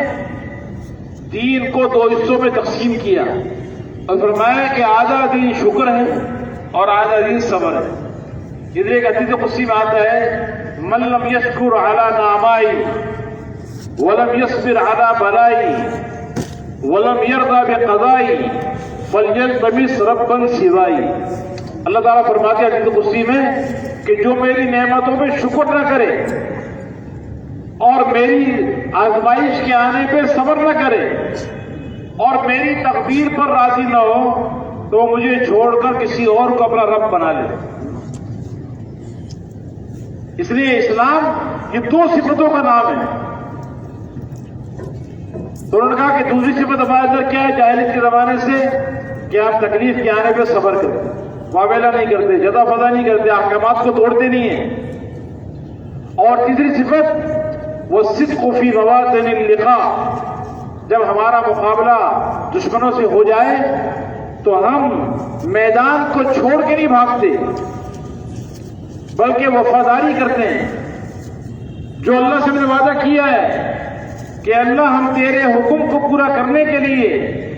دین کو دو حصوں میں تقسیم کیا اور فرمایا کہ آدھا دین شکر ہے اور آج عزیز صبر ہے. ادھر ایک حدیث قدسی میں آتا ہے من لم یشکر علی نعمائی ولم یصبر علی بلائی ولم یرضى بقضائی فلیلتمس ربا سوائی. اللہ تعالیٰ فرماتے ہیں حدیث قدسی میں کہ جو میری نعمتوں پہ شکر نہ کرے اور میری آزمائش کے آنے پہ صبر نہ کرے اور میری تقدیر پر راضی نہ ہو تو وہ مجھے چھوڑ کر کسی اور کو اپنا رب بنا لے. اس لیے اسلام یہ دو صفتوں کا نام ہے. تو انہوں نے کہا کہ دوسری صفت ہمارے اندر کیا ہے جاہلیت کے زمانے سے کہ آپ تکلیف کے آنے پہ صبر کرتے, معاملہ نہیں کرتے, جزا فضا نہیں کرتے, احکامات کو توڑتے نہیں ہیں. اور تیسری صفت وہ صدق فی مواطن اللقاء, جب ہمارا مقابلہ دشمنوں سے ہو جائے تو ہم میدان کو چھوڑ کے نہیں بھاگتے بلکہ وفاداری کرتے ہیں. جو اللہ سے ہم نے وعدہ کیا ہے کہ اللہ ہم تیرے حکم کو پورا کرنے کے لیے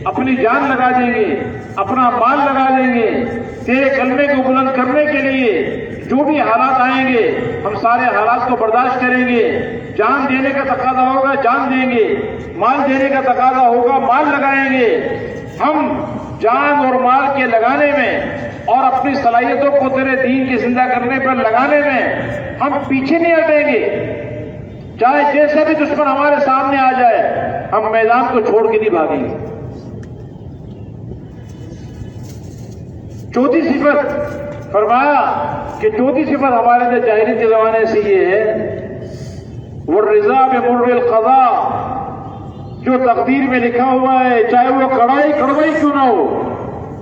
اپنی جان لگا دیں گے, اپنا مال لگا دیں گے, تیرے کلمے کو بلند کرنے کے لیے جو بھی حالات آئیں گے ہم سارے حالات کو برداشت کریں گے. جان دینے کا تقاضا ہوگا جان دیں گے, مال دینے کا تقاضا ہوگا مال لگائیں گے. ہم جان اور مال کے لگانے میں اور اپنی صلاحیتوں کو تیرے دین کی زندہ کرنے پر لگانے میں ہم پیچھے نہیں ہٹیں گے. چاہے جیسا بھی دشمن ہمارے سامنے آ جائے ہم میدان کو چھوڑ کے نہیں بھاگیں گے. چوتھی صفت فرمایا کہ چوتھی صفت ہمارے اندر جاہلیت کے زمانے سے یہ ہے والرضا بمر القضاء, جو تقدیر میں لکھا ہوا ہے چاہے وہ کڑوائی کیوں نہ ہو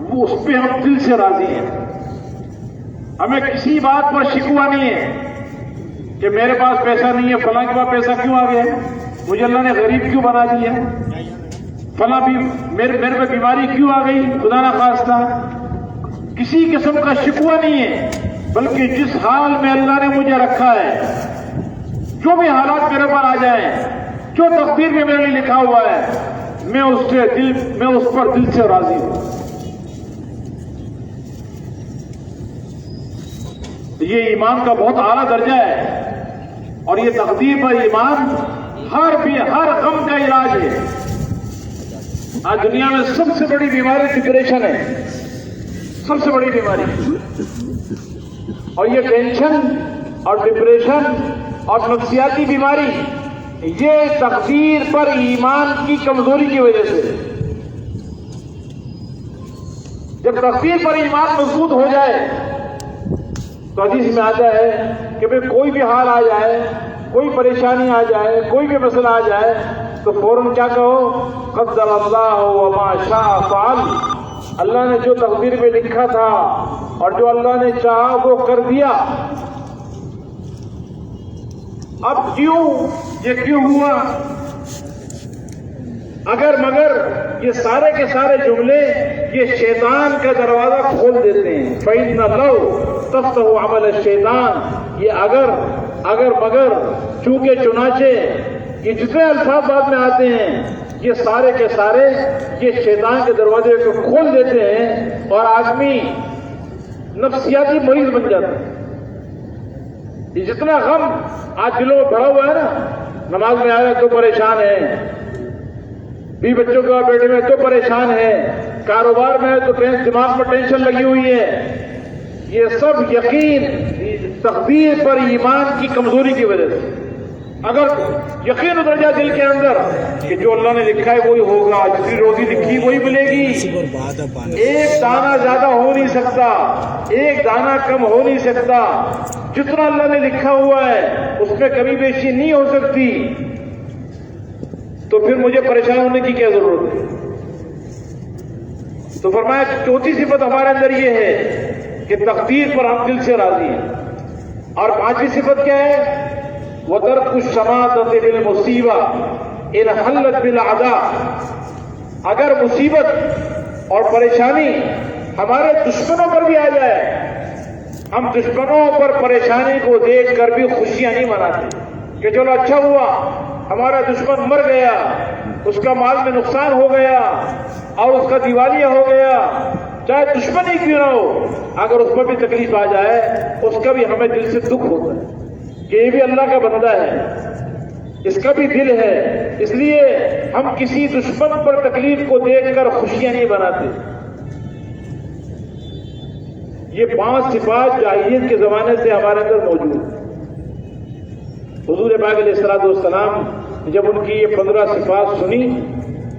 وہ اس پہ ہم دل سے راضی ہیں. ہمیں کسی بات پر شکوہ نہیں ہے کہ میرے پاس پیسہ نہیں ہے, فلاں کے پاس پیسہ کیوں آ گیا, مجھے اللہ نے غریب کیوں بنا دیا, فلاں بھی میرے پہ بیماری کیوں آ گئی, خدا نہ خواستہ. کسی قسم کا شکوہ نہیں ہے بلکہ جس حال میں اللہ نے مجھے رکھا ہے, جو بھی حالات میرے پر آ جائیں, جو تقدیر میں میرے لیے لکھا ہوا ہے میں اس پر دل سے راضی ہوں. یہ ایمان کا بہت اعلیٰ درجہ ہے اور یہ تقدیر پر ایمان ہر غم کا علاج ہے. آج دنیا میں سب سے بڑی بیماری ڈپریشن ہے, سب سے بڑی بیماری. اور یہ ٹینشن اور ڈپریشن اور نفسیاتی بیماری یہ تقدیر پر ایمان کی کمزوری کی وجہ سے. جب تقدیر پر ایمان مضبوط ہو جائے تو حدیث میں آتا ہے کہ بھئی کوئی بھی حال آ جائے, کوئی پریشانی آ جائے, کوئی بھی مسئلہ آ جائے تو فوراً کیا کہو قدر اللہ وما شاء فعل. اللہ نے جو تقدیر میں لکھا تھا اور جو اللہ نے چاہا وہ کر دیا. اب یہ کیوں ہوا, اگر مگر یہ سارے کے سارے جملے یہ شیطان کا دروازہ کھول دیتے ہیں. فَإِنَّ لَوْ تَفْتَحُ عَمَلَ الشَّيْطَانِ, یہ اگر مگر چونکہ چنانچہ یہ جتنے الفاظ بعد میں آتے ہیں یہ سارے کے سارے یہ شیطان کے دروازے کو کھول دیتے ہیں اور آدمی نفسیاتی مریض بن جاتا ہے. یہ جتنا غم آج دلوں میں بڑھا ہوا ہے نا, نماز میں آیا تو پریشان ہے, بھی بچوں کے بیٹے میں تو پریشان ہے, کاروبار میں تو دماغ میں ٹینشن لگی ہوئی ہے. یہ سب یقین تقدیر پر ایمان کی کمزوری کی وجہ سے. اگر یقین اتر جائے دل کے اندر کہ جو اللہ نے لکھا ہے وہی ہوگا, جتنی روزی لکھی وہی ملے گی, ایک دانہ زیادہ ہو نہیں سکتا, ایک دانہ کم ہو نہیں سکتا, جتنا اللہ نے لکھا ہوا ہے اس میں کمی بیشی نہیں ہو سکتی, تو پھر مجھے پریشان ہونے کی کیا ضرورت ہے. تو فرمایا چوتھی صفت ہمارے اندر یہ ہے کہ تقدیر پر ہم دل سے راضی ہیں. اور پانچویں صفت کیا ہے وَتَرْكُ الشَّمَاتَةِ بِالْمُصِيبَةِ إِنْ حَلَّتْ بِالْأَعْدَاءِ, اگر مصیبت اور پریشانی ہمارے دشمنوں پر بھی آ جائے ہم دشمنوں پر پریشانی کو دیکھ کر بھی خوشیاں نہیں مناتے کہ چلو اچھا ہوا ہمارا دشمن مر گیا, اس کا مال میں نقصان ہو گیا اور اس کا دیوالیہ ہو گیا, چاہے دشمن ہی کیوں نہ ہو، اگر اس پر بھی تکلیف آ جائے اس کا بھی ہمیں دل سے دکھ ہوتا ہے کہ یہ بھی اللہ کا بندہ ہے، اس کا بھی دل ہے، اس لیے ہم کسی دشمن پر تکلیف کو دیکھ کر خوشیاں نہیں مناتے۔ یہ 5 صفات جاہلیت کے زمانے سے ہمارے اندر موجود ہیں۔ حضور پاک علیہ الصلوۃ والسلام نے جب ان کی یہ 15 صفات سنی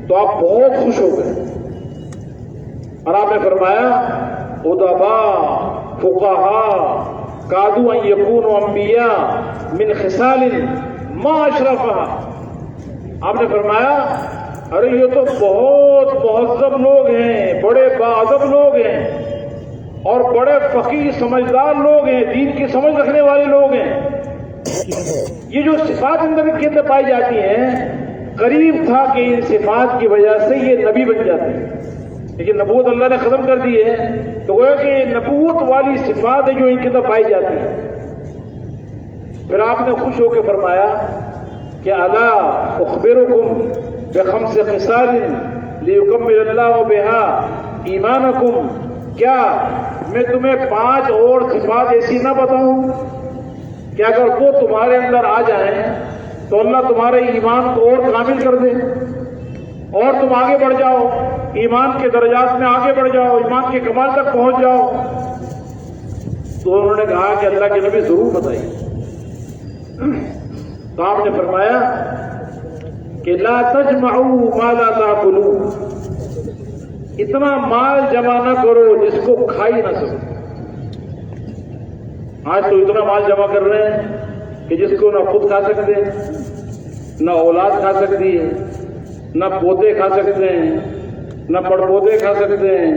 تو آپ بہت خوش ہو گئے اور آپ نے فرمایا ادباء فقہاء کادوا ان یکونوا انبیاء من خصال ما اشرفها۔ آپ نے فرمایا ارے یہ تو بہت مہذب لوگ ہیں، بڑے باادب لوگ ہیں اور بڑے فقیہ سمجھدار لوگ ہیں، دین کی سمجھ رکھنے والے لوگ ہیں۔ یہ جو صفات اندر کے اندر پائی جاتی ہیں، قریب تھا کہ ان صفات کی وجہ سے یہ نبی بن جاتے ہیں، لیکن نبوت اللہ نے ختم کر دی ہے، تو گویا کہ نبوت والی صفات جو ان کے اندر پائی جاتی ہیں۔ پھر آپ نے خوش ہو کے فرمایا کہ الا اخبرکم بخمس خصال لیکمل اللہ بها ایمانکم، کیا میں تمہیں 5 اور صفات ایسی نہ بتاؤں کہ اگر وہ تمہارے اندر آ جائیں تو اللہ تمہارے ایمان کو اور کامل کر دے اور تم آگے بڑھ جاؤ، ایمان کے درجات میں آگے بڑھ جاؤ، ایمان کے کمال تک پہنچ جاؤ۔ تو انہوں نے کہا کہ اللہ کے نبی ضرور بتائیے۔ تو آپ نے فرمایا کہ لا تجمعوا ما لا تاکلون، اتنا مال جمع نہ کرو جس کو کھا ہی نہ سکو۔ آج تو اتنا مال جمع کر رہے ہیں کہ جس کو نہ خود کھا سکتے، نہ اولاد کھا سکتی ہے، نہ پوتے کھا سکتے ہیں، نہ پڑپوتے کھا سکتے ہیں،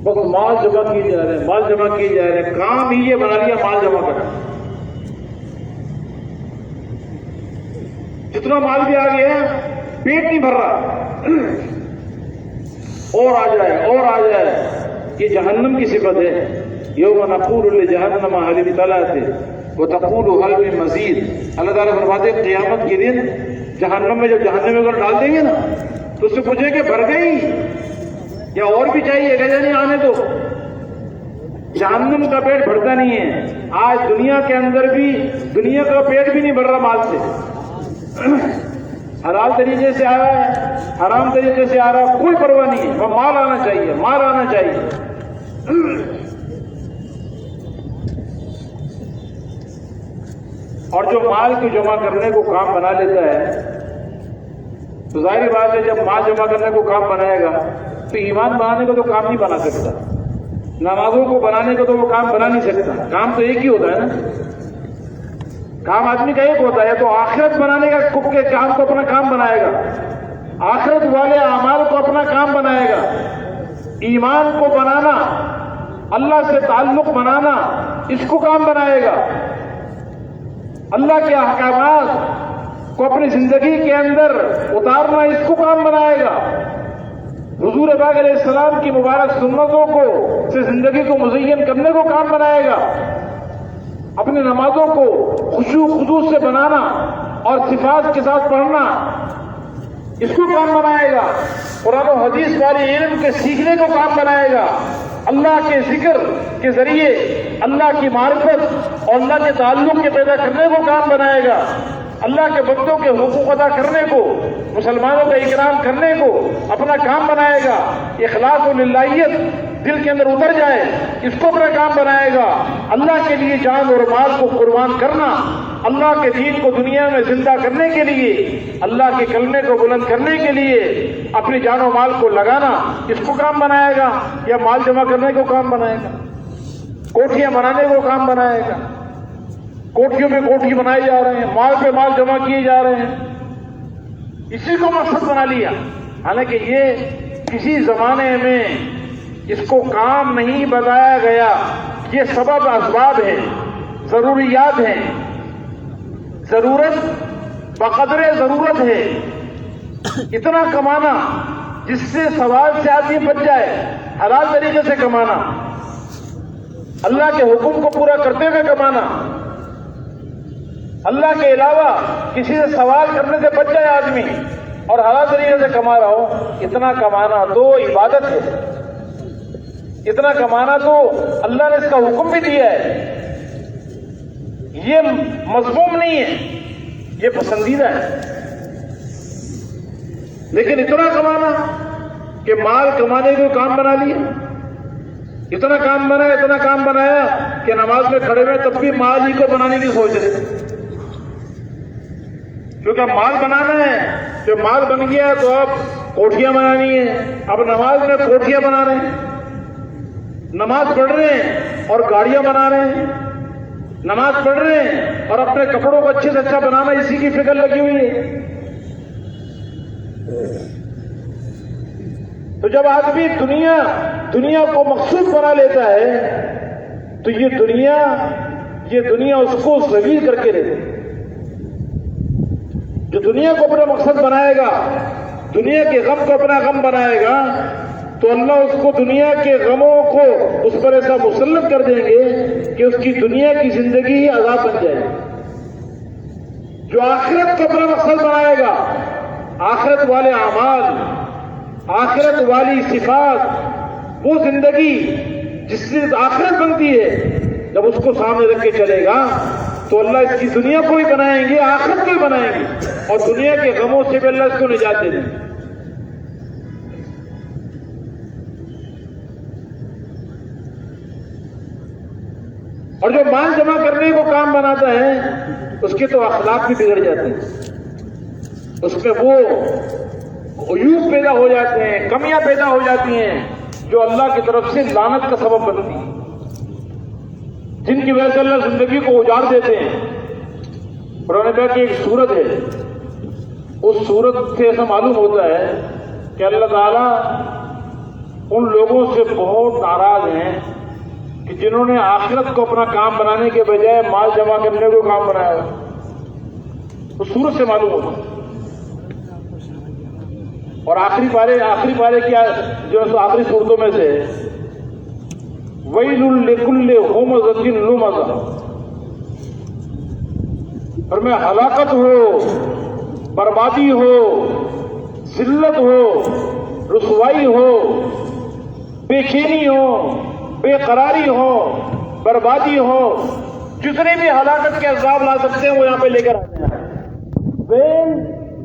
بس مال جمع کیے جا رہے ہیں، مال جمع کیے جا رہے ہیں، کام ہی یہ بنا لیا مال جمع کرنا۔ جتنا مال بھی آ گیا پیٹ نہیں بھر رہا، اور آ جائے اور آ جائے۔ یہ جہنم کی صفت ہے، یوم نقول لجہنم هل امتلأت وتقول هل من مزید۔ اللہ تعالیٰ فرماتے ہیں قیامت کے دن جہنم میں جب جہنم میں اگر ڈال دیں گے نا تو اس سے پوچھیں کہ بھر گئی یا اور بھی چاہیے، کہ نہیں آنے دو۔ جہنم کا پیٹ بھرتا نہیں ہے۔ آج دنیا کے اندر بھی دنیا کا پیٹ بھی نہیں بھر رہا مال سے، حلال طریقے سے آ رہا ہے، حرام طریقے سے آ رہا ہے، کوئی پرواہ نہیں ہے، مال آنا چاہیے، مال آنا چاہیے۔ اور جو مال کو جمع کرنے کو کام بنا لیتا ہے تو ظاہری بات ہے جب مال جمع کرنے کو کام بنائے گا تو ایمان بنانے کو تو کام نہیں بنا سکتا، نمازوں کو بنانے کو تو وہ کام بنا نہیں سکتا۔ کام تو ایک ہی ہوتا ہے نا، کام آدمی کا ایک ہوتا ہے۔ تو آخرت بنانے کا کام کو اپنا کام بنائے گا، آخرت والے اعمال کو اپنا کام بنائے گا، ایمان کو بنانا، اللہ سے تعلق بنانا، اس کو کام بنائے گا، اللہ کے احکامات کو اپنی زندگی کے اندر اتارنا، اس کو کام بنائے گا۔ حضور پاک علیہ السلام کی مبارک سنتوں کو سے زندگی کو مزین کرنے کو کام بنائے گا، اپنی نمازوں کو خشوع خضوع سے بنانا اور صفات کے ساتھ پڑھنا، اس کو کام بنائے گا، قرآن و حدیث والے علم کے سیکھنے کو کام بنائے گا، اللہ کے ذکر کے ذریعے اللہ کی معرفت اور اللہ کے تعلق کے پیدا کرنے کو کام بنائے گا، اللہ کے بندوں کے حقوق ادا کرنے کو، مسلمانوں کا اکرام کرنے کو اپنا کام بنائے گا، اخلاص و للہیت دل کے اندر اتر جائے اس کو اپنا کام بنائے گا، اللہ کے لیے جان اور مال کو قربان کرنا، اللہ کے دین کو دنیا میں زندہ کرنے کے لیے، اللہ کے کلمے کو بلند کرنے کے لیے اپنی جان و مال کو لگانا، اس کو کام بنائے گا، یا مال جمع کرنے کو کام بنائے گا، کوٹھیاں بنانے کو کام بنائے گا، کوٹھیوں پہ کوٹھی بنائے جا رہے ہیں، مال پہ مال جمع کیے جا رہے ہیں، اسی کو مقصد بنا لیا۔ حالانکہ یہ کسی زمانے میں اس کو کام نہیں بتایا گیا، یہ سبب اسباب ہیں، ضروریات ہیں، ضرورت بقدر ضرورت ہے، اتنا کمانا جس سے سوال سے آدمی بچ جائے، حلال طریقے سے کمانا، اللہ کے حکم کو پورا کرتے ہوئے کمانا، اللہ کے علاوہ کسی سے سوال کرنے سے بچ جائے آدمی اور حلال طریقے سے کما رہا ہو، اتنا کمانا تو عبادت ہے، اتنا کمانا تو اللہ نے اس کا حکم بھی دیا ہے، یہ مذموم نہیں ہے، یہ پسندیدہ ہے۔ لیکن اتنا کمانا کہ مال کمانے کو کام بنا لیا، اتنا کام بنایا کہ نماز میں کھڑے ہوئے تب بھی مال ہی کو بنانے کی سوچ رہے، کیونکہ مال بنانا ہے، جو مال بن گیا تو اب کوٹھیاں بنانی ہے، اب نماز میں کوٹھیاں بنا رہے ہیں، نماز پڑھ رہے ہیں اور گاڑیاں بنا رہے ہیں، نماز پڑھ رہے ہیں اور اپنے کپڑوں کو اچھے سے اچھا بنانا، اسی کی فکر لگی ہوئی ہے۔ تو جب آدمی دنیا کو مقصود بنا لیتا ہے تو یہ دنیا اس کو ذلیل کر کے رہتی ہے۔ جو دنیا کو اپنا مقصد بنائے گا، دنیا کے غم کو اپنا غم بنائے گا، تو اللہ اس کو دنیا کے غموں کو اس پر ایسا مسلط کر دیں گے کہ اس کی دنیا کی زندگی ہی عذاب بن جائے گی۔ جو آخرت کو اپنا مقصد بنائے گا، آخرت والے اعمال، آخرت والی صفات، وہ زندگی جس سے آخرت بنتی ہے، جب اس کو سامنے رکھ کے چلے گا تو اللہ اس کی دنیا کو بھی بنائیں گے، آخرت کو بھی بنائیں گے، اور دنیا کے غموں سے بھی اللہ اس کو نجات دے دیں گے۔ اور جو مال جمع کرنے کو کام بناتا ہے اس کے تو اخلاق بھی بگڑ جاتے ہیں، اس میں وہ عیوب پیدا ہو جاتے ہیں، کمیاں پیدا ہو جاتی ہیں جو اللہ کی طرف سے لعنت کا سبب بنتی ہیں، جن کی وجہ سے اللہ زندگی کو اجاڑ دیتے ہیں۔ قرآن پاک کی ایک سورت ہے، اس سورت سے ایسا معلوم ہوتا ہے کہ اللہ تعالیٰ ان لوگوں سے بہت ناراض ہیں کہ جنہوں نے آخرت کو اپنا کام بنانے کے بجائے مال جمع کرنے کو کام بنایا۔ اس سورت سے معلوم ہوتا ہے۔ اور آخری پارے کیا جو ہے آخری صورتوں میں سے وَيْلٌ لِكُلِّ ہُمَزَةٍ لُمَزَةٍ، اور میں ہلاکت ہو، بربادی ہو، ذلت ہو، رسوائی ہو، بے چینی ہو، بے قراری ہو، بربادی ہو، جتنے بھی ہلاکت کے عذاب لا سکتے ہیں وہ یہاں پہ لے کر آتے ہیں۔ ویل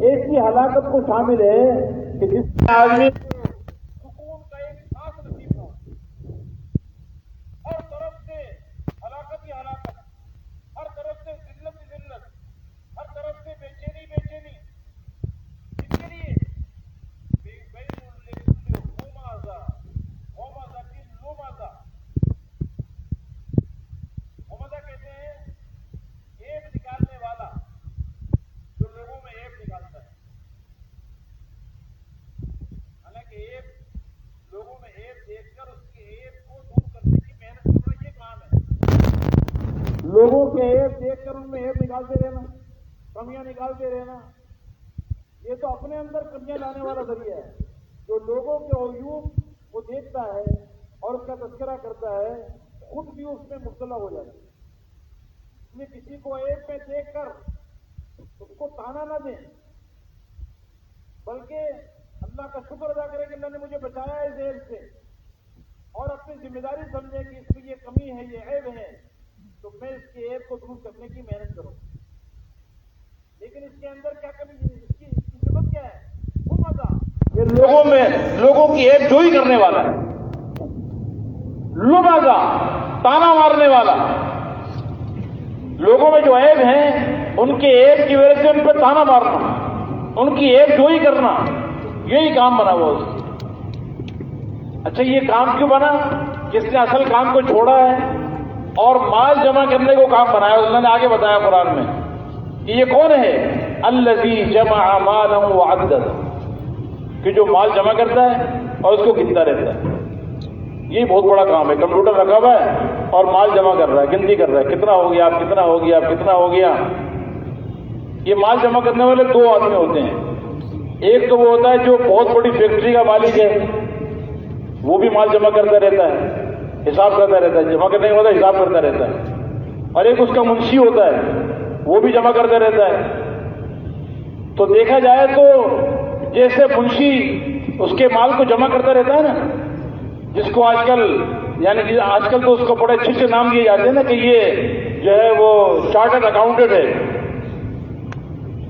ایسی ہلاکت کو شامل ہے کہ جس میں آدمی سکون کا ایک سانس نصیب ہو، ہر طرف سے ہلاکت ہی ہلاکت، ہر طرف سے ذلت ہی ذلت، ہر طرف سے بے چینی اس کے لیے کہتے ہیں ایب نکالنے والا، جو لوگوں میں ایب نکالتا ہے۔ حالانکہ ایب لوگوں میں ایب دیکھ کر اس کے ایب کو دور کرنے کی محنت کرنا یہ کام ہے۔ لوگوں کے ایب دیکھ کر ان میں ایب نکالتے رہنا، کمیاں نکالتے رہنا، یہ تو اپنے اندر کمیاں لانے والا ذریعہ ہے۔ جو لوگوں کے عیوب وہ دیکھتا ہے اور اس کا تذکرہ کرتا ہے، خود بھی اس میں مبتلا ہو جاتا ہے۔ اس لیے کسی کو عیب میں دیکھ کر اس کو تانا نہ دیں، بلکہ اللہ کا شکر ادا کرے کہ اللہ نے مجھے بچایا ہے اس عیب سے، اور اپنی ذمہ داری سمجھے کہ اس میں یہ کمی ہے، یہ عیب ہے، تو میں اس کے عیب کو دور کرنے کی محنت کروں۔ لیکن اس کے اندر کیا کمی ہے، اس کی صفت کیا ہے؟ وہ مزہ یہ لوگوں کی عیب جوئی کرنے والا ہے، لمزہ تانا مارنے والا۔ لوگوں میں جو عیب ہیں ان کے عیب کی وجہ سے ان پہ تانا مارنا، ان کی عیب جوئی کرنا، یہی کام بنا ہوا اس کا۔ اچھا یہ کام کیوں بنا؟ جس نے اصل کام کو چھوڑا ہے اور مال جمع کرنے کو کام بنایا۔ انہوں نے آگے بتایا قرآن میں کہ یہ کون ہے؟ الذی جمع مالا وعددہ، کہ جو مال جمع کرتا ہے اور اس کو گنتا رہتا ہے۔ یہ بہت بڑا کام ہے۔ کمپیوٹر رکھا ہوا ہے اور مال جمع کر رہا ہے، گنتی کر رہا ہے، کتنا ہو گیا، کتنا ہو گیا، کتنا ہو گیا۔ یہ مال جمع کرنے والے دو آدمی ہوتے ہیں، ایک تو وہ ہوتا ہے جو بہت بڑی فیکٹری کا مالک ہے، وہ بھی مال جمع کرتا رہتا ہے، حساب کرتا رہتا ہے، جمع کرنے کے بعد حساب کرتا رہتا ہے۔ اور ایک اس کا منشی ہوتا ہے، وہ بھی جمع کرتا رہتا ہے۔ تو دیکھا جائے تو جیسے منشی اس کے مال کو جمع کرتا رہتا ہے نا،
جس کو آج کل یعنی کہ آج کل تو اس کو بڑے اچھے نام دیے جاتے ہیں نا کہ یہ جو ہے وہ چارٹرڈ اکاؤنٹنٹ ہے،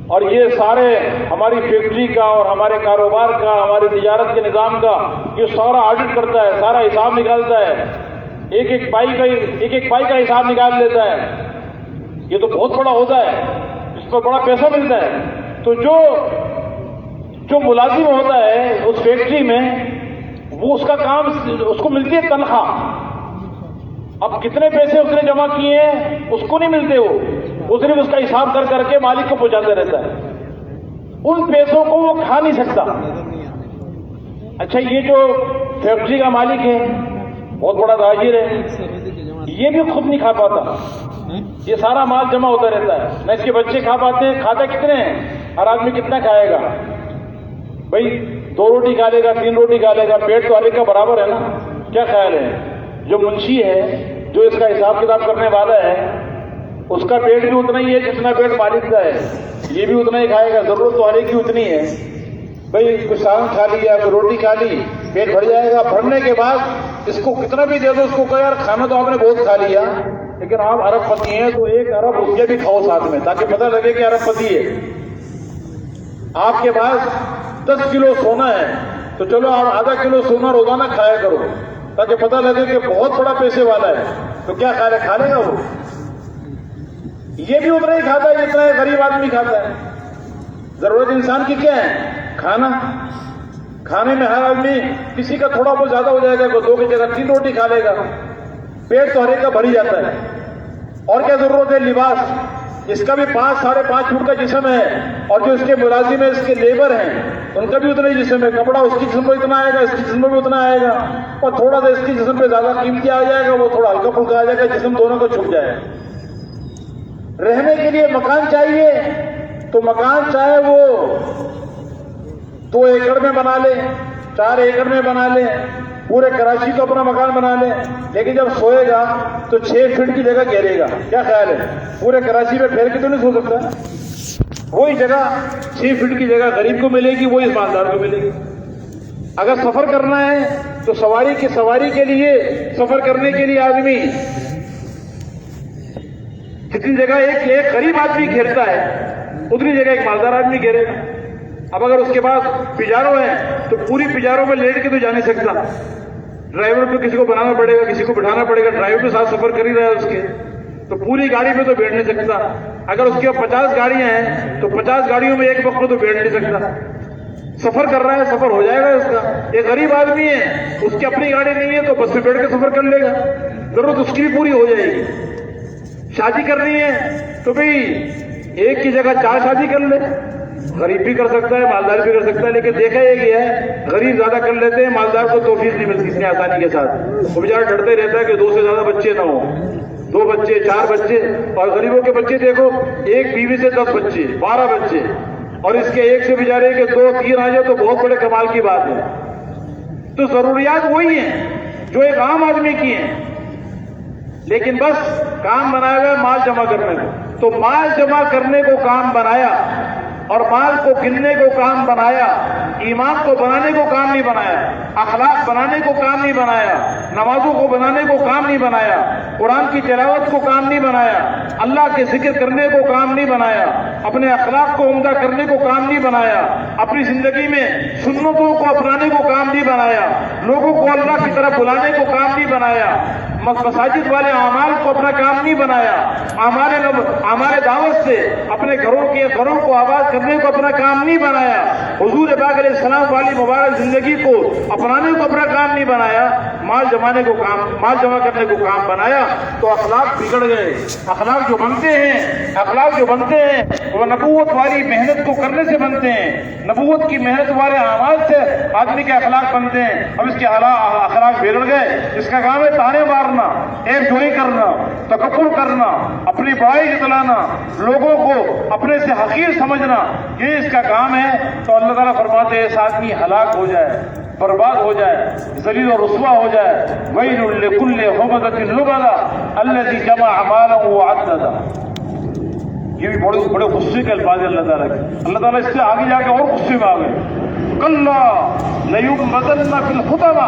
اور یہ سارے ہماری فیکٹری کا اور ہمارے کاروبار کا، ہماری تجارت کے نظام کا یہ سارا آڈٹ کرتا ہے، سارا حساب نکالتا ہے، ایک ایک پائی کا حساب نکال لیتا ہے. یہ تو بہت بڑا ہوتا ہے، اس پر بڑا پیسہ ملتا ہے. تو جو ملازم ہوتا ہے اس فیکٹری میں، وہ اس کا کام، اس کو ملتی ہے تنخواہ. اب کتنے پیسے اس نے جمع کیے ہیں اس کو نہیں ملتے، وہ صرف اس کا حساب کر کے مالک کو پہنچاتا رہتا ہے. ان پیسوں کو وہ کھا نہیں سکتا. اچھا، یہ جو فیکٹری کا مالک ہے، بہت بڑا تاجر ہے، یہ بھی خود نہیں کھا پاتا. یہ سارا مال جمع ہوتا رہتا ہے، نہ اس کے بچے کھا پاتے ہیں. کھاتا کتنے ہیں؟ ہر آدمی کتنا کھائے گا بھائی؟ 2 روٹی کھا لے گا، 3 روٹی کھا لے گا، پیٹ تو ہر ایک کا برابر ہے نا. کیا خیال ہے؟ جو منشی ہے، جو اس کا حساب کتاب کرنے والا ہے، اس کا پیٹ بھی اتنا ہی ہے جتنا پیٹ مالک کا ہے. یہ بھی اتنا ہی کھائے گا. ضرورت تو ہر ایک کی اتنی ہے بھائی. کچھ سالن کھا لیا، کوئی روٹی کھا لی، پیٹ بھر جائے گا. بھرنے کے بعد اس کو کتنا بھی دے دو، اس کو کہا یار کھانا تو آپ نے بہت کھا لیا، لیکن آپ ارب پتی ہیں تو 1 ارب روپیہ بھی کھاؤ ساتھ میں، تاکہ پتہ لگے کہ ارب پتی ہے. آپ کے پاس 10 کلو سونا ہے تو چلو آپ آدھا کلو سونا روزانہ کھایا کرو، تاکہ پتہ لگے کہ بہت بڑا پیسے والا ہے. تو کیا کھا لے گا وہ؟ یہ بھی اتنا ہی کھاتا ہے جتنا غریب آدمی کھاتا ہے. ضرورت انسان کی کیا ہے؟ کھانا. کھانے میں ہر آدمی، کسی کا تھوڑا بہت زیادہ ہو جائے گا، تو 2 کی جگہ 3 روٹی کھا لے گا. پیٹ تو ہر ایک کا بھر ہی جاتا ہے. اور کیا ضرورت ہے؟ لباس. اس کا بھی 5-5.5 فٹ کا جسم ہے، اور جو اس کے ملازم ہیں، اس کے لیبر ہیں، ان کا بھی اتنا ہی جسم ہے. کپڑا اس کی جسم پہ اتنا آئے گا، اس کی جسم پہ بھی اتنا آئے گا، اور تھوڑا سا اس کی جسم پہ زیادہ قیمتی آ جائے گا، وہ تھوڑا ہلکا پھلکا آ جائے گا، جسم دونوں کو چھپ جائے گا. رہنے کے لیے مکان چاہیے، تو مکان چاہے وہ 2 ایکڑ میں بنا لے، 4 ایکڑ میں بنا لے، پورے کراچی کو اپنا مکان بنا لے، لیکن جب سوئے گا تو 6 فٹ کی جگہ گھیرے گا. کیا خیال ہے؟ پورے کراچی میں پھیل کے تو نہیں سو سکتا. وہی جگہ 6 فٹ کی جگہ غریب کو ملے گی، وہی مالدار کو ملے گی. اگر سفر کرنا ہے تو سواری کے لیے، سفر کرنے کے لیے آدمی جتنی جگہ ایک غریب آدمی گھیرتا ہے، اتنی جگہ ایک مالدار آدمی گھیرے گا. اب اگر اس کے پاس پجارو ہے تو پوری پجاروں میں لیٹ کے تو جا نہیں سکتا. ڈرائیور کو کسی کو بنانا پڑے گا، کسی کو بٹھانا پڑے گا. ڈرائیور کے ساتھ سفر کر ہی رہا ہے اس کے، تو پوری گاڑی میں تو بیٹھ نہیں سکتا. اگر اس کے 50 گاڑیاں ہیں تو 50 گاڑیوں میں ایک وقت میں تو بیٹھ نہیں سکتا. سفر کر رہا ہے، سفر ہو جائے گا اس کا. ایک غریب آدمی ہے، اس کی اپنی گاڑی نہیں ہے تو بس میں بیٹھ کے سفر کر لے گا، ضرورت اس کی بھی پوری ہو جائے گی. شادی کرنی ہے تو بھئی ایک کی جگہ 4 شادی کر لے. غریب بھی کر سکتا ہے، مالدار بھی کر سکتا ہے، لیکن دیکھا یہ گیا ہے غریب زیادہ کر لیتے ہیں، مالدار کو توفیق نہیں ملتی اتنی آسانی کے ساتھ. وہ بیچارہ ڈرتے رہتا ہے کہ 2 سے زیادہ بچے نہ ہوں. 2 بچے، 4 بچے. اور غریبوں کے بچے دیکھو، ایک بیوی سے 10 بچے، 12 بچے، اور اس کے ایک سے بیچارے کے 2-3 آ جائے تو بہت بڑے کمال کی بات ہے. تو ضروریات وہی ہیں جو ایک عام آدمی کی ہیں، لیکن بس کام بنایا گیا مال جمع کرنے کو. تو مال جمع کرنے کو کام بنایا، اور مال کو گننے کو کام بنایا. ایمان کو بنانے کو کام نہیں بنایا، اخلاق بنانے کو کام نہیں بنایا، نمازوں کو بنانے کو کام نہیں بنایا، قرآن کی تلاوت کو کام نہیں بنایا، اللہ کے ذکر کرنے کو کام نہیں بنایا، اپنے اخلاق کو عمدہ کرنے کو کام نہیں بنایا، اپنی زندگی میں سنتوں کو اپنانے کو کام نہیں بنایا، لوگوں کو اللہ کی طرف بلانے کو کام نہیں بنایا، مساجد والے اعمال کو اپنا کام نہیں بنایا، ہمارے دعوت سے اپنے گھروں کو آباد کرنے کو اپنا کام نہیں بنایا، حضور پاک علیہ السلام والی مبارک زندگی کو اپنانے کو اپنا کام نہیں بنایا، مال جمع کرنے کو کام بنایا. تو اخلاق بگڑ گئے. اخلاق جو بنتے ہیں وہ نبوت والی محنت کو کرنے سے بنتے ہیں. نبوت کی محنت والے اعمال سے آدمی کے اخلاق بنتے ہیں. اب اس کے اخلاق بگڑ گئے. اس کا کام ہے تانے مارنا، ایک جوئی کرنا، تکبر کرنا، اپنی بڑائی جتلانا، لوگوں کو اپنے سے حقیر سمجھنا، یہ اس کا کام ہے. تو اللہ تعالیٰ فرماتے ہیں اس آدمی ہلاک ہو جائے، برباد ہو جائے، ذلیل و رسوا ہو جائے. ویل لکل ہمزۃ لمزۃ الذی جمع مالا وعددہ. یہ بھی بڑے غصے کے الفاظ ہیں اللہ تعالیٰ کے. اللہ تعالیٰ اس سے آگے جا کے اور غصے میں آ گئے. کلا لیبذلن فی الحطمہ.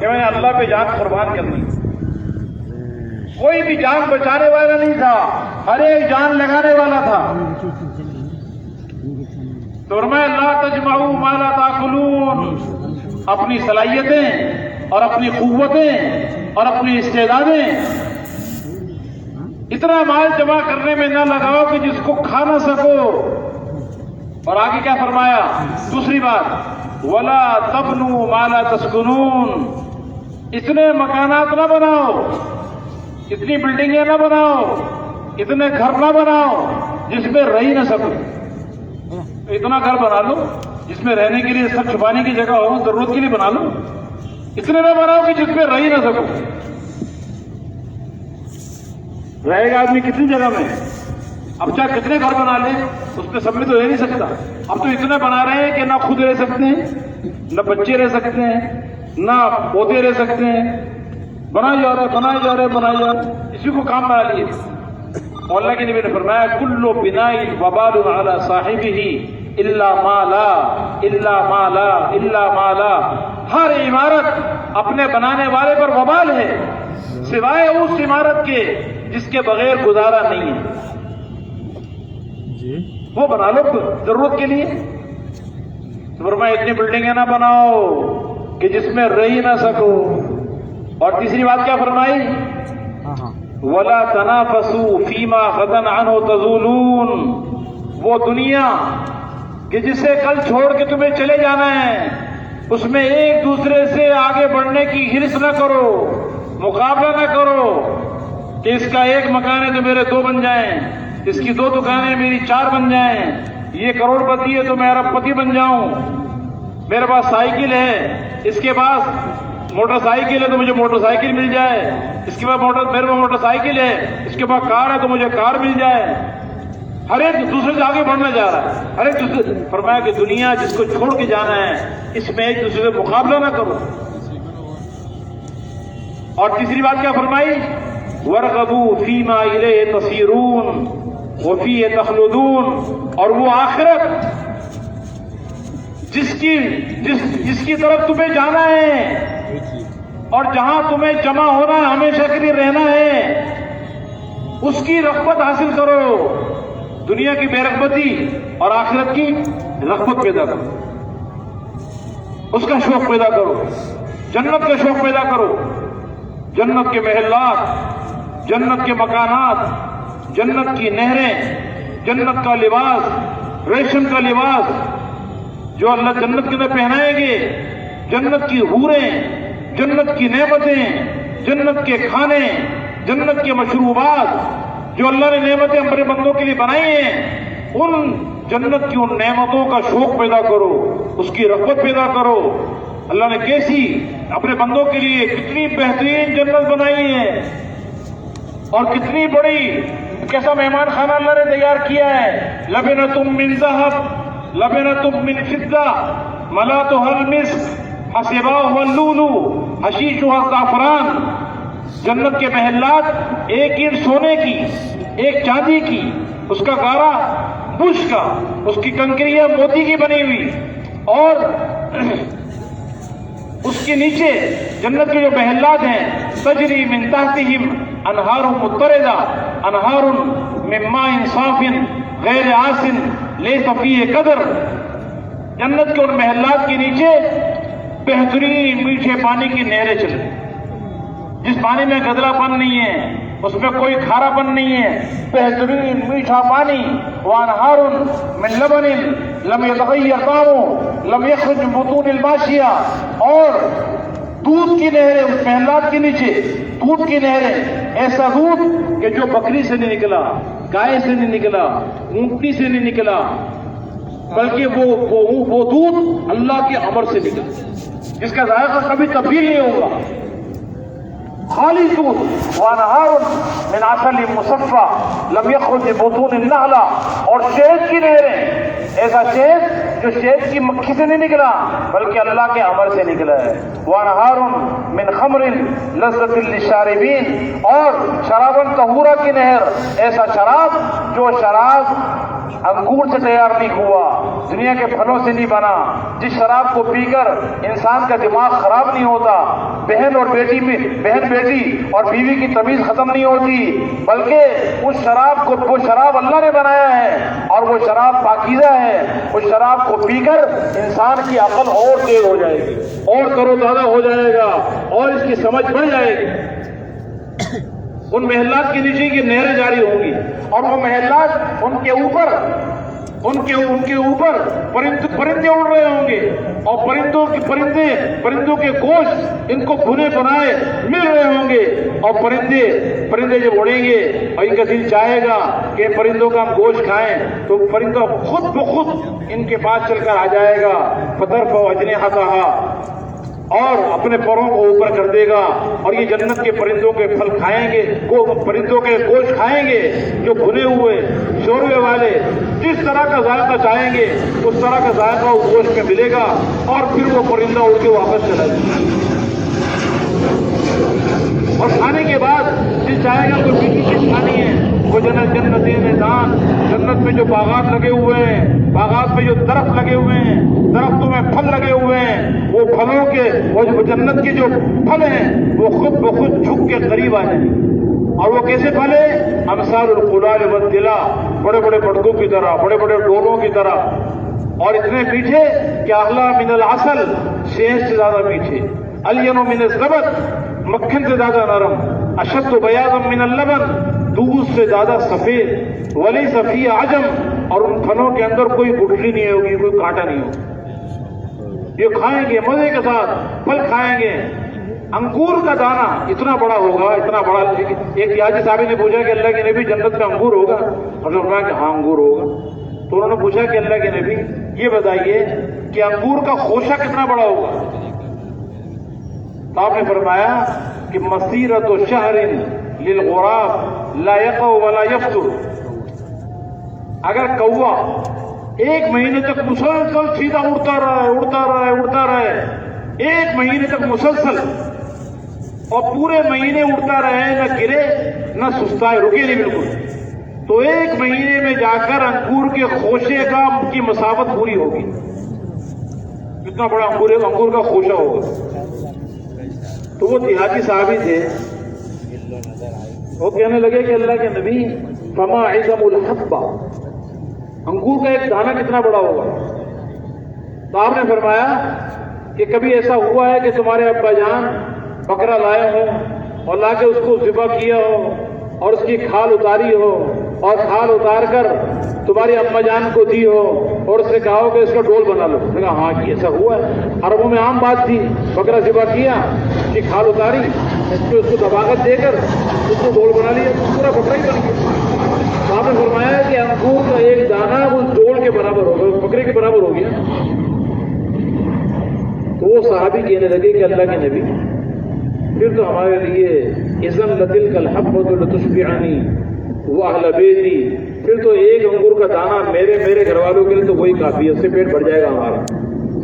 کہ میں نے اللہ پہ جان قربان کرنی. کوئی بھی جان بچانے والا نہیں تھا, ہر ایک جان لگانے والا تھا. تو فرمایا لا تجمعوا ما لا تاکلون, اپنی صلاحیتیں اور اپنی قوتیں اور اپنی استعدادیں اتنا مال جمع کرنے میں نہ لگاؤ کہ جس کو کھا نہ سکو. اور آگے کیا فرمایا دوسری بات, ولا تبنوا ما لا تسکنون, اتنے مکانات نہ بناؤ, اتنی بلڈنگیں نہ بناؤ, اتنے گھر نہ بناؤ جس میں رہ ہی نہ سکو. اتنا گھر بنا لو جس میں رہنے کے لیے سب چھپانے کی جگہ ہو, ضرورت کے لیے بنا لو. اتنے نہ بناؤ کہ جس میں رہ ہی نہ سکو. رہے گا آدمی کتنی جگہ میں؟ اب چاہے کتنے گھر بنا لیں اس میں سب میں تو رہ نہیں سکتا. اب تو اتنے بنا رہے ہیں کہ نہ خود رہ سکتے ہیں, نہ بچے رہ سکتے ہیں, نہ پودے رہ سکتے ہیں. بنائے جا رہے اسی کو کام بنا لیے. اللہ کے نبی نے فرمایا کل بناء وبال علی صاحبہ الا ما لا, ہر عمارت اپنے بنانے والے پر وبال ہے سوائے اس عمارت کے جس کے بغیر گزارا نہیں ہے. وہ بنا لو ضرورت کے لیے. فرمایا اتنی بلڈنگیں نہ بناؤ کہ جس میں رہ ہی نہ سکو. اور تیسری بات کیا فرمائی, ولا تنافسوا فيما غدا عنه تزولون, وہ دنیا کہ جسے کل چھوڑ کے تمہیں چلے جانا ہے اس میں ایک دوسرے سے آگے بڑھنے کی ہرس نہ کرو, مقابلہ نہ کرو کہ اس کا ایک مکان ہے تو میرے 2 بن جائیں, اس کی 2 دکانیں میری 4 بن جائیں, یہ کروڑ پتی ہے تو میں ارب پتی بن جاؤں. میرے پاس سائیکل ہے, اس کے پاس موٹر سائیکل ہے تو مجھے موٹر سائیکل مل جائے, اس کے بعد میرے پاس موٹر سائیکل ہے, اس کے بعد کار ہے تو مجھے کار مل جائے. ہر ایک دوسرے سے آگے بڑھنا جا رہا ہے. ہر ایک دوسرے فرمایا کہ دنیا جس کو چھوڑ کے جانا ہے اس میں ایک دوسرے سے مقابلہ نہ کرو. اور تیسری بات کیا فرمائی, وَارْغَبُوا فِي مَا إِلَيْهِ تَصِيرُونَ وَفِيهِ تَخْلُدُونَ, اور وہ آخرت جس کی طرف تمہیں جانا ہے اور جہاں تمہیں جمع ہونا ہے, ہمیشہ کے لیے رہنا ہے, اس کی رغبت حاصل کرو. دنیا کی بے رغبتی اور آخرت کی رغبت پیدا کرو, اس کا شوق پیدا کرو, جنت کا شوق پیدا کرو. جنت کے محلات, جنت کے مکانات, جنت کی نہریں, جنت کا لباس, ریشم کا لباس جو اللہ جنت کے اندر پہنائیں گے, جنت کی حوریں, جنت کی نعمتیں, جنت کے کھانے, جنت کے مشروبات جو اللہ نے نعمتیں ہمارے بندوں کے لیے بنائی ہیں, ان جنت کی ان نعمتوں کا شوق پیدا کرو, اس کی رغبت پیدا کرو. اللہ نے کیسی اپنے بندوں کے لیے کتنی بہترین جنت بنائی ہے اور کتنی بڑی, کیسا مہمان خانہ اللہ نے تیار کیا ہے. لبنتم من ذهب لبنتم من فضہ ملاتها المسک حسباؤها اللؤلؤ حشیشها الزعفران. جنت کے محلات ایک اینٹ سونے کی, ایک چاندی کی, اس کا گارا بش کا, اس کی کنکریاں موتی کی بنی ہوئی, اور اس کے نیچے جنت کے جو محلات ہیں تجری من تحتہم انہار مضطردہ انہار من ماء صاف غیر آسن لیس فیہ قدر. جنت کے ان محلات کے نیچے بہترین میٹھے پانی کی نہریں چل رہی, جس پانی میں گدلا پن نہیں ہے, اس میں کوئی کھارا پن نہیں ہے, بہترین میٹھا پانی. وانہار من لبن لم يتغیر طعمه لم يخرج من بطون الماشیہ, اور دودھ کی نہریں اس محلات کے نیچے, دودھ کی نہریں, ایسا دودھ کہ جو بکری سے نہیں نکلا, گائے سے نہیں نکلا, اونٹنی سے نہیں نکلا, بلکہ وہ دودھ اللہ کے امر سے نکلا, جس کا ذائقہ کبھی تبدیل نہیں ہوگا. خالص دودھ. وانہار من عسل مصفى لم يخرج من بطون النخلہ, اور شہد کی نہریں, ایسا شہد جو شہد کی مکھی سے نہیں نکلا بلکہ اللہ کے امر سے نکلا ہے. وانہار من خمر لذۃ للشاربین, اور شرابا طہورا کی نہر, ایسا شراب جو شراب انگور سے تیار نہیں ہوا، دنیا کے پھلوں سے نہیں بنا، جس شراب کو پی کر انسان کا دماغ خراب نہیں ہوتا، بہن بیٹی اور بیوی کی تمیز ختم نہیں ہوتی، بلکہ وہ شراب اللہ نے بنایا ہے اور وہ شراب پاکیزہ ہے، اس شراب کو پی کر انسان کی عقل اور تیز ہو جائے گی اور تر و تازہ ہو جائے گا اور اس کی سمجھ بڑھ جائے گی۔ ان محلات کے نیچے کی نہریں جاری ہوں گی اور وہ محلات ان کے اوپر پرندے اڑ رہے ہوں گے اور پرندوں کے گوشت ان کو بھنے بنائے مل رہے ہوں گے اور پرندے جب اڑیں گے اور ان کا دل چاہے گا کہ پرندوں کا ہم گوشت کھائیں تو پرندہ خود بخود ان کے پاس چل کر آ جائے گا، فترفع اجنحتها، اور اپنے پروں کو اوپر کر دے گا اور یہ جنت کے پرندوں کے پھل کھائیں گے، پرندوں کے گوشت کھائیں گے جو بھنے ہوئے شوربے والے، جس طرح کا ذائقہ چاہیں گے اس طرح کا ذائقہ اس گوشت میں ملے گا اور پھر وہ پرندہ اڑ کے واپس چلا جائے گا۔ اور کھانے کے بعد جس چاہے گا کوئی میٹھی چیز کھانی ہے، وہ جنتین دان، جنت میں جو باغات لگے ہوئے ہیں، باغات میں جو درخت لگے ہوئے ہیں، درختوں میں پھل لگے ہوئے ہیں، وہ پھلوں کے وہ جنت کے جو پھل ہیں وہ خود بخود جھک کے قریب آ جائیں گے۔ اور وہ کیسے پھل ہیں؟ امثال القلال والدلا، بڑے بڑے پڑکوں کی طرح، بڑے بڑے ڈولوں کی طرح، اور اتنے میٹھے کہ احلی من العسل، شہد سے زیادہ میٹھے، الین من الزبد، مکھن سے زیادہ نرم، اشد بیاضا من اللبن، دودھ سے زیادہ سفید، ولیس فیہ عجم، اور ان پھلوں کے اندر کوئی گٹھلی نہیں ہوگی، کوئی کانٹا نہیں ہوگا۔ یہ کھائیں گے مزے کے ساتھ، پھل کھائیں گے۔ انگور کا دانہ اتنا بڑا ہوگا، اتنا بڑا۔ ایک حاجی صاحب نے پوچھا کہ اللہ کے نبی جنت کا انگور ہوگا؟ اور نے کہا کہ ہاں انگور ہوگا۔ تو انہوں نے پوچھا کہ اللہ کے نبی یہ بتائیے کہ انگور کا خوشہ کتنا بڑا ہوگا؟ تو آپ نے فرمایا کہ مسیرۃ شہر للغراب لا یقع ولا یفتر، اگر کوا ایک مہینے تک مسلسل سیدھا اڑتا رہے، ایک مہینے تک مسلسل، اور پورے مہینے اڑتا رہے، نہ گرے نہ سستائے، رکے نہیں بالکل، تو ایک مہینے میں جا کر انگور کے خوشے کی مسافت پوری ہوگی۔ کتنا بڑا انگور کا خوشہ ہوگا۔ تو وہ دیہاتی صحابی تھے، وہ کہنے لگے کہ اللہ کے نبی فما عظم الحبہ، انگور کا ایک دانہ کتنا بڑا ہوگا؟ تو آپ نے فرمایا کہ کبھی ایسا ہوا ہے کہ تمہارے ابا جان بکرا لائے ہوں اور لا کے اس کو ذبح کیا ہو اور اس کی کھال اتاری ہو اور کھال اتار کر تمہاری اما جان کو دی ہو اور اس سے کہا ہو کہ اس کا ڈول بنا لو؟ کہا ہاں کہ ایسا ہوا ہے، عربوں میں عام بات تھی، بکرا ذبح کیا، اس کی کھال اتاری، اس کو دباغت دے کر اس کو ڈول بنا لیا، پورا بکرا ہی بن گیا۔ تو آپ نے فرمایا کہ انگور کا ایک دانہ اس ڈول کے برابر ہوگا، بکرے کے برابر ہو گیا۔ تو وہ صحابی کہنے لگے کہ اللہ کے نبی پھر تو ہمارے لیے اذن لتلک الحبۃ لتشبعنی واہل بیتی، پھر تو ایک انگور کا دانہ میرے گھر والوں کے لیے تو وہی کافی ہے، اس سے پیٹ بھر جائے گا ہمارا۔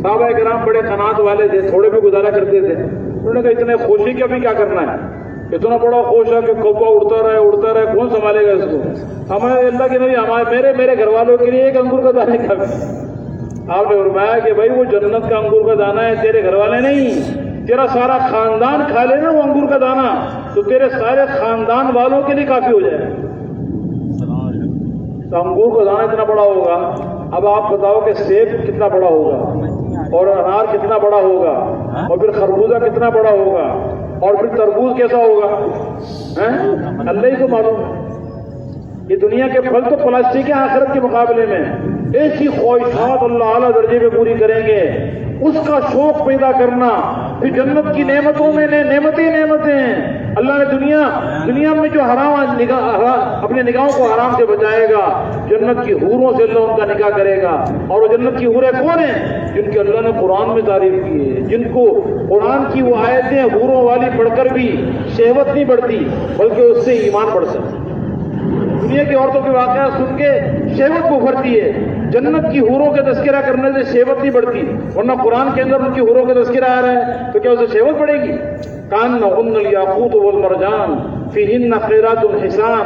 صحابہ کرام بڑے قناعت والے تھے، تھوڑے بھی گزارا کرتے تھے۔ انہوں نے کہا اتنے خوشی کا بھی کیا کرنا ہے، اتنا بڑا خوش ہے کہ کوپا اڑتا رہے، کون سنبھالے گا اس کو؟ ہمارے اللہ کے نبی میرے گھر والوں کے لیے ایک انگور کا دانہ کافی۔ آپ نے فرمایا کہ بھائی وہ جنت کا انگور کا دانہ ہے، تیرے گھر والے نہیں، تیرا سارا خاندان کھا لے نا وہ انگور کا دانہ تو تیرے سارے خاندان والوں کے لیے کافی ہو جائے گا۔ تو انگور کا دانہ اتنا بڑا ہوگا، اب آپ بتاؤ کہ سیب کتنا بڑا ہوگا اور انار کتنا بڑا ہوگا اور پھر خربوزہ کتنا بڑا ہوگا اور پھر تربوز کیسا ہوگا، اللہ ہی کو معلوم ہے۔ یہ دنیا کے پھل تو پلاسٹک ہے، آخرت کے مقابلے میں ایسی خواہشات اللہ اعلیٰ درجے میں پوری کریں گے، اس کا شوق پیدا کرنا۔ پھر جنت کی نعمتوں میں نعمتیں ہیں۔ اللہ نے دنیا میں جو اپنے نگاہوں کو حرام سے بچائے گا، جنت کی حوروں سے اللہ ان کا نکاح کرے گا۔ اور وہ جنت کی حوریں کون ہیں؟ جن کی اللہ نے قرآن میں تعریف کی ہے، جن کو قرآن کی وہ آیتیں حوروں والی پڑھ کر بھی شہوت نہیں بڑھتی بلکہ اس سے ایمان بڑھ سکتا۔ دنیا کی عورتوں کے واقعات سن کے شہوت کو بھرتی ہے، جنت کی حوروں کا تذکرہ کرنے سے شہوت نہیں بڑھتی، ورنہ قرآن کے اندر ان کی حوروں کا تذکرہ آ رہا ہے تو کیا اسے شہوت بڑھے گی؟ کانہن الیاقوت والمرجان فیہن خیرات الحسان،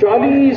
40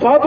7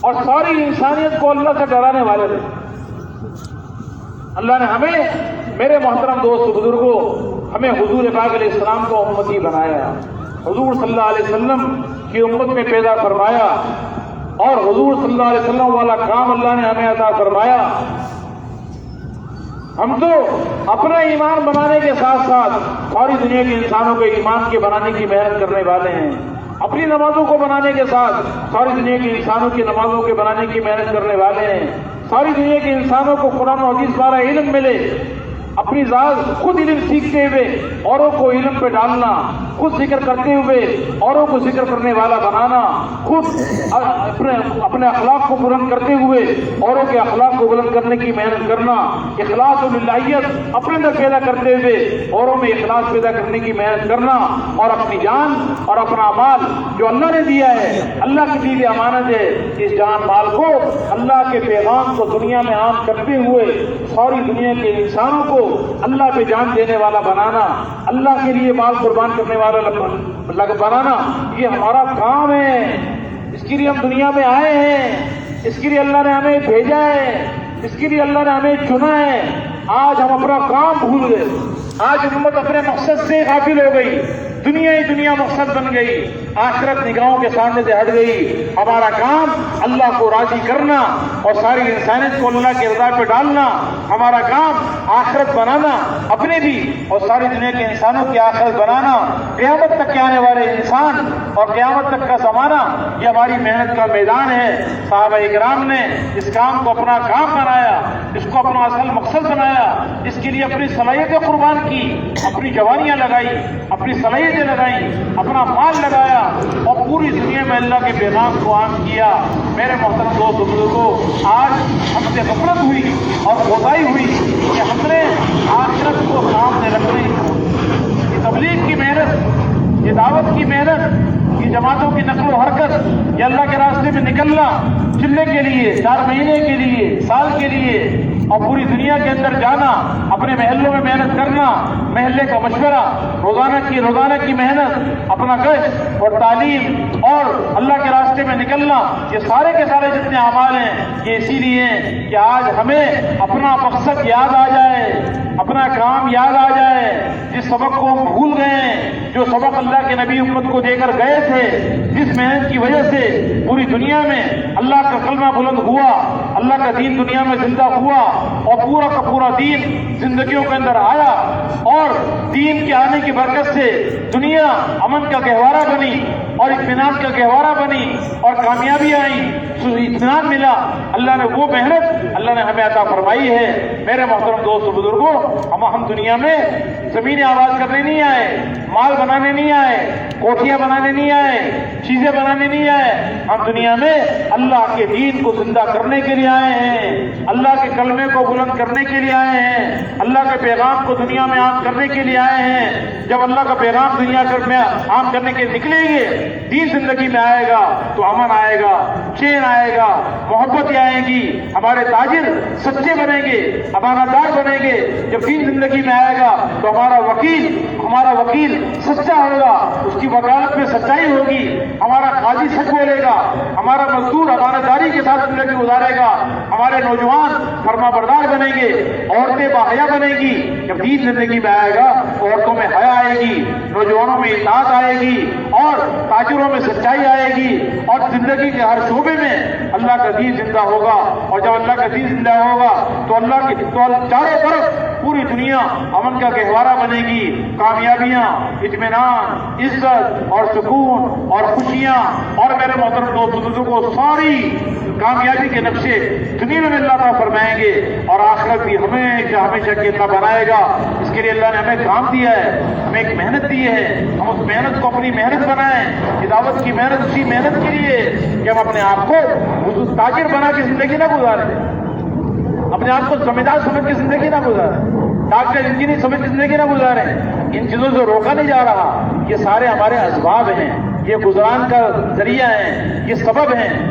اور ساری انسانیت کو اللہ سے ڈرانے والے تھے. اللہ نے ہمیں، میرے محترم دوست بزرگوں، ہمیں حضور پاک علیہ السلام کو امتی بنایا، حضور صلی اللہ علیہ وسلم کی امت میں پیدا فرمایا، اور حضور صلی اللہ علیہ وسلم والا کام اللہ نے ہمیں عطا فرمایا. ہم تو اپنا ایمان بنانے کے ساتھ ساتھ ساری دنیا کے انسانوں کے ایمان کے بنانے کی محنت کرنے والے ہیں. اپنی نمازوں کو بنانے کے ساتھ ساری دنیا کے انسانوں کی نمازوں کے بنانے کی محنت کرنے والے ہیں. ساری دنیا کے انسانوں کو قرآن و حدیث والا علم ملے، اپنی ذات خود علم سیکھتے ہوئے اوروں کو علم پہ ڈالنا، خود ذکر کرتے ہوئے اوروں کو ذکر کرنے والا بنانا، خود اپنے اخلاق کو بلند کرتے ہوئے اوروں کے اخلاق کو بلند کرنے کی محنت کرنا، اخلاص و للہیت اپنے اندر پیدا کرتے ہوئے اوروں میں اخلاص پیدا کرنے کی محنت کرنا، اور اپنی جان اور اپنا مال جو اللہ نے دیا ہے، اللہ کی دی ہوئی امانت ہے، اس جان مال کو اللہ کے پیغام کو دنیا میں عام کرتے ہوئے ساری دنیا کے انسانوں کو اللہ پہ جان دینے والا بنانا، اللہ کے لیے مال قربان کرنے والا بنانا، یہ ہمارا کام ہے. اس کے لیے ہم دنیا میں آئے ہیں، اس کے لیے اللہ نے ہمیں بھیجا ہے، اس کے لیے اللہ نے ہمیں چنا ہے. آج ہم اپنا کام بھول گئے، آج امت اپنے مقصد سے غافل ہو گئی، دنیا ہی دنیا مقصد بن گئی، آخرت نگاہوں کے سامنے سے ہٹ گئی. ہمارا کام اللہ کو راضی کرنا اور ساری انسانیت کو اللہ کے رضا پہ ڈالنا، ہمارا کام آخرت بنانا، اپنے بھی اور ساری دنیا کے انسانوں کی آخرت بنانا. قیامت تک کے آنے والے انسان اور قیامت تک کا زمانہ یہ ہماری محنت کا میدان ہے. صحابہ اکرام نے اس کام کو اپنا کام بنایا، اس کو اپنا اصل مقصد بنایا، اس کے لیے اپنی صلاحیتیں قربان کی، اپنی جوانیاں لگائی، اپنی صلاحیتیں لگائی، اپنا مال لگایا اور پوری دنیا میں اللہ کے پیغام کو عام کیا. میرے محترم دوست بزرگوں، آج ہم سے غفلت ہوئی اور کوتاہی ہوئی کہ ہم نے آخرت کو سامنے رکھ رہی. یہ تبلیغ کی محنت، یہ دعوت کی محنت، یہ جماعتوں کی نقل و حرکت، یہ اللہ کے راستے میں نکلنا، چلنے کے لیے 4 مہینے کے لیے، سال کے لیے، اور پوری دنیا کے اندر جانا، اپنے محلوں میں محنت کرنا، محلے کا مشورہ، روزانہ کی محنت، اپنا گشت اور تعلیم اور اللہ کے راستے میں نکلنا، یہ سارے کے سارے جتنے اعمال ہیں یہ اسی لیے ہیں کہ آج ہمیں اپنا مقصد یاد آ جائے، اپنا کام یاد آ جائے. جس سبق کو ہم بھول گئے ہیں، جو سبق اللہ کے نبی امت کو دے کر گئے تھے، جس محنت کی وجہ سے پوری دنیا میں اللہ کا کلمہ بلند ہوا، اللہ کا دین دنیا میں زندہ ہوا اور پورا کا پورا دین زندگیوں کے اندر آیا، اور دین کے آنے کی برکت سے دنیا امن کا گہوارہ بنی اور اطمینان کا گہوارہ بنی اور کامیابی آئی، اطمینان ملا. اللہ نے وہ محنت اللہ نے ہمیں عطا فرمائی ہے. میرے محترم دوست بزرگوں، ہم دنیا میں زمینیں آباد کرنے نہیں آئے، مال بنانے نہیں آئے، کوٹھیاں بنانے نہیں آئے، چیزیں بنانے نہیں آئے. ہم دنیا میں اللہ کے دین کو زندہ کرنے کے لیے آئے ہیں، اللہ کے کلمے کو بلند کرنے کے لیے آئے ہیں، اللہ کے پیغام کو دنیا میں عام کرنے کے لیے آئے ہیں. جب اللہ کا پیغام دنیا میں عام کرنے کے نکلیں گے، دین زندگی میں آئے گا تو امن آئے گا، چین آئے گا، محبتیں آئیں گی، ہمارے تاجر سچے بنیں گے، امانت دار بنیں گے. جب دین زندگی میں آئے گا تو ہمارا وکیل سچا ہوگا، اس کی وکالت میں سچائی ہوگی، ہمارا قاضی سچ بولے گا، ہمارا مزدور امانت داری کے ساتھ زندگی گزارے گا، ہمارے نوجوان فرما بردار بنیں گے، عورتیں باحیا بنیں گی. جب دین زندگی میں آئے گا عورتوں میں حیا آئے گی، نوجوانوں میں اطاعت آئے گی، اور تاجروں میں سچائی آئے گی، اور زندگی کے ہر شعبے میں اللہ کا دین زندہ ہوگا. اور جب اللہ کا دین زندہ ہوگا تو چاروں طرف پوری دنیا امن کا گہوارہ بنے گی. کامیابیاں، اطمینان، عزت اور سکون اور خوشیاں اور میرے محترم دوست بزرگوں کو ساری کامیابی کے نقشے دنیا میں اللہ تعالیٰ فرمائیں گے، اور آخرت بھی ہمیشہ کے اللہ بنائے گا. اس کے لیے اللہ نے ہمیں کام دیا ہے، ہمیں ایک محنت دی ہے، ہم اس محنت کو اپنی محنت بنائیں. دعوت کی محنت اسی محنت کے لیے کہ ہم اپنے آپ کو تاجر بنا کے زندگی نہ گزاریں، اپنے آپ کو سمجھدار سمجھ کے زندگی نہ گزاریں، ڈاکٹر انجینئر سمجھ کے زندگی نہ گزاریں. ان چیزوں سے روکا نہیں جا رہا، یہ سارے ہمارے اسباب ہیں، یہ گزران کا ذریعہ ہیں، یہ سبب ہیں،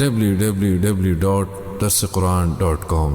www.darsequran.com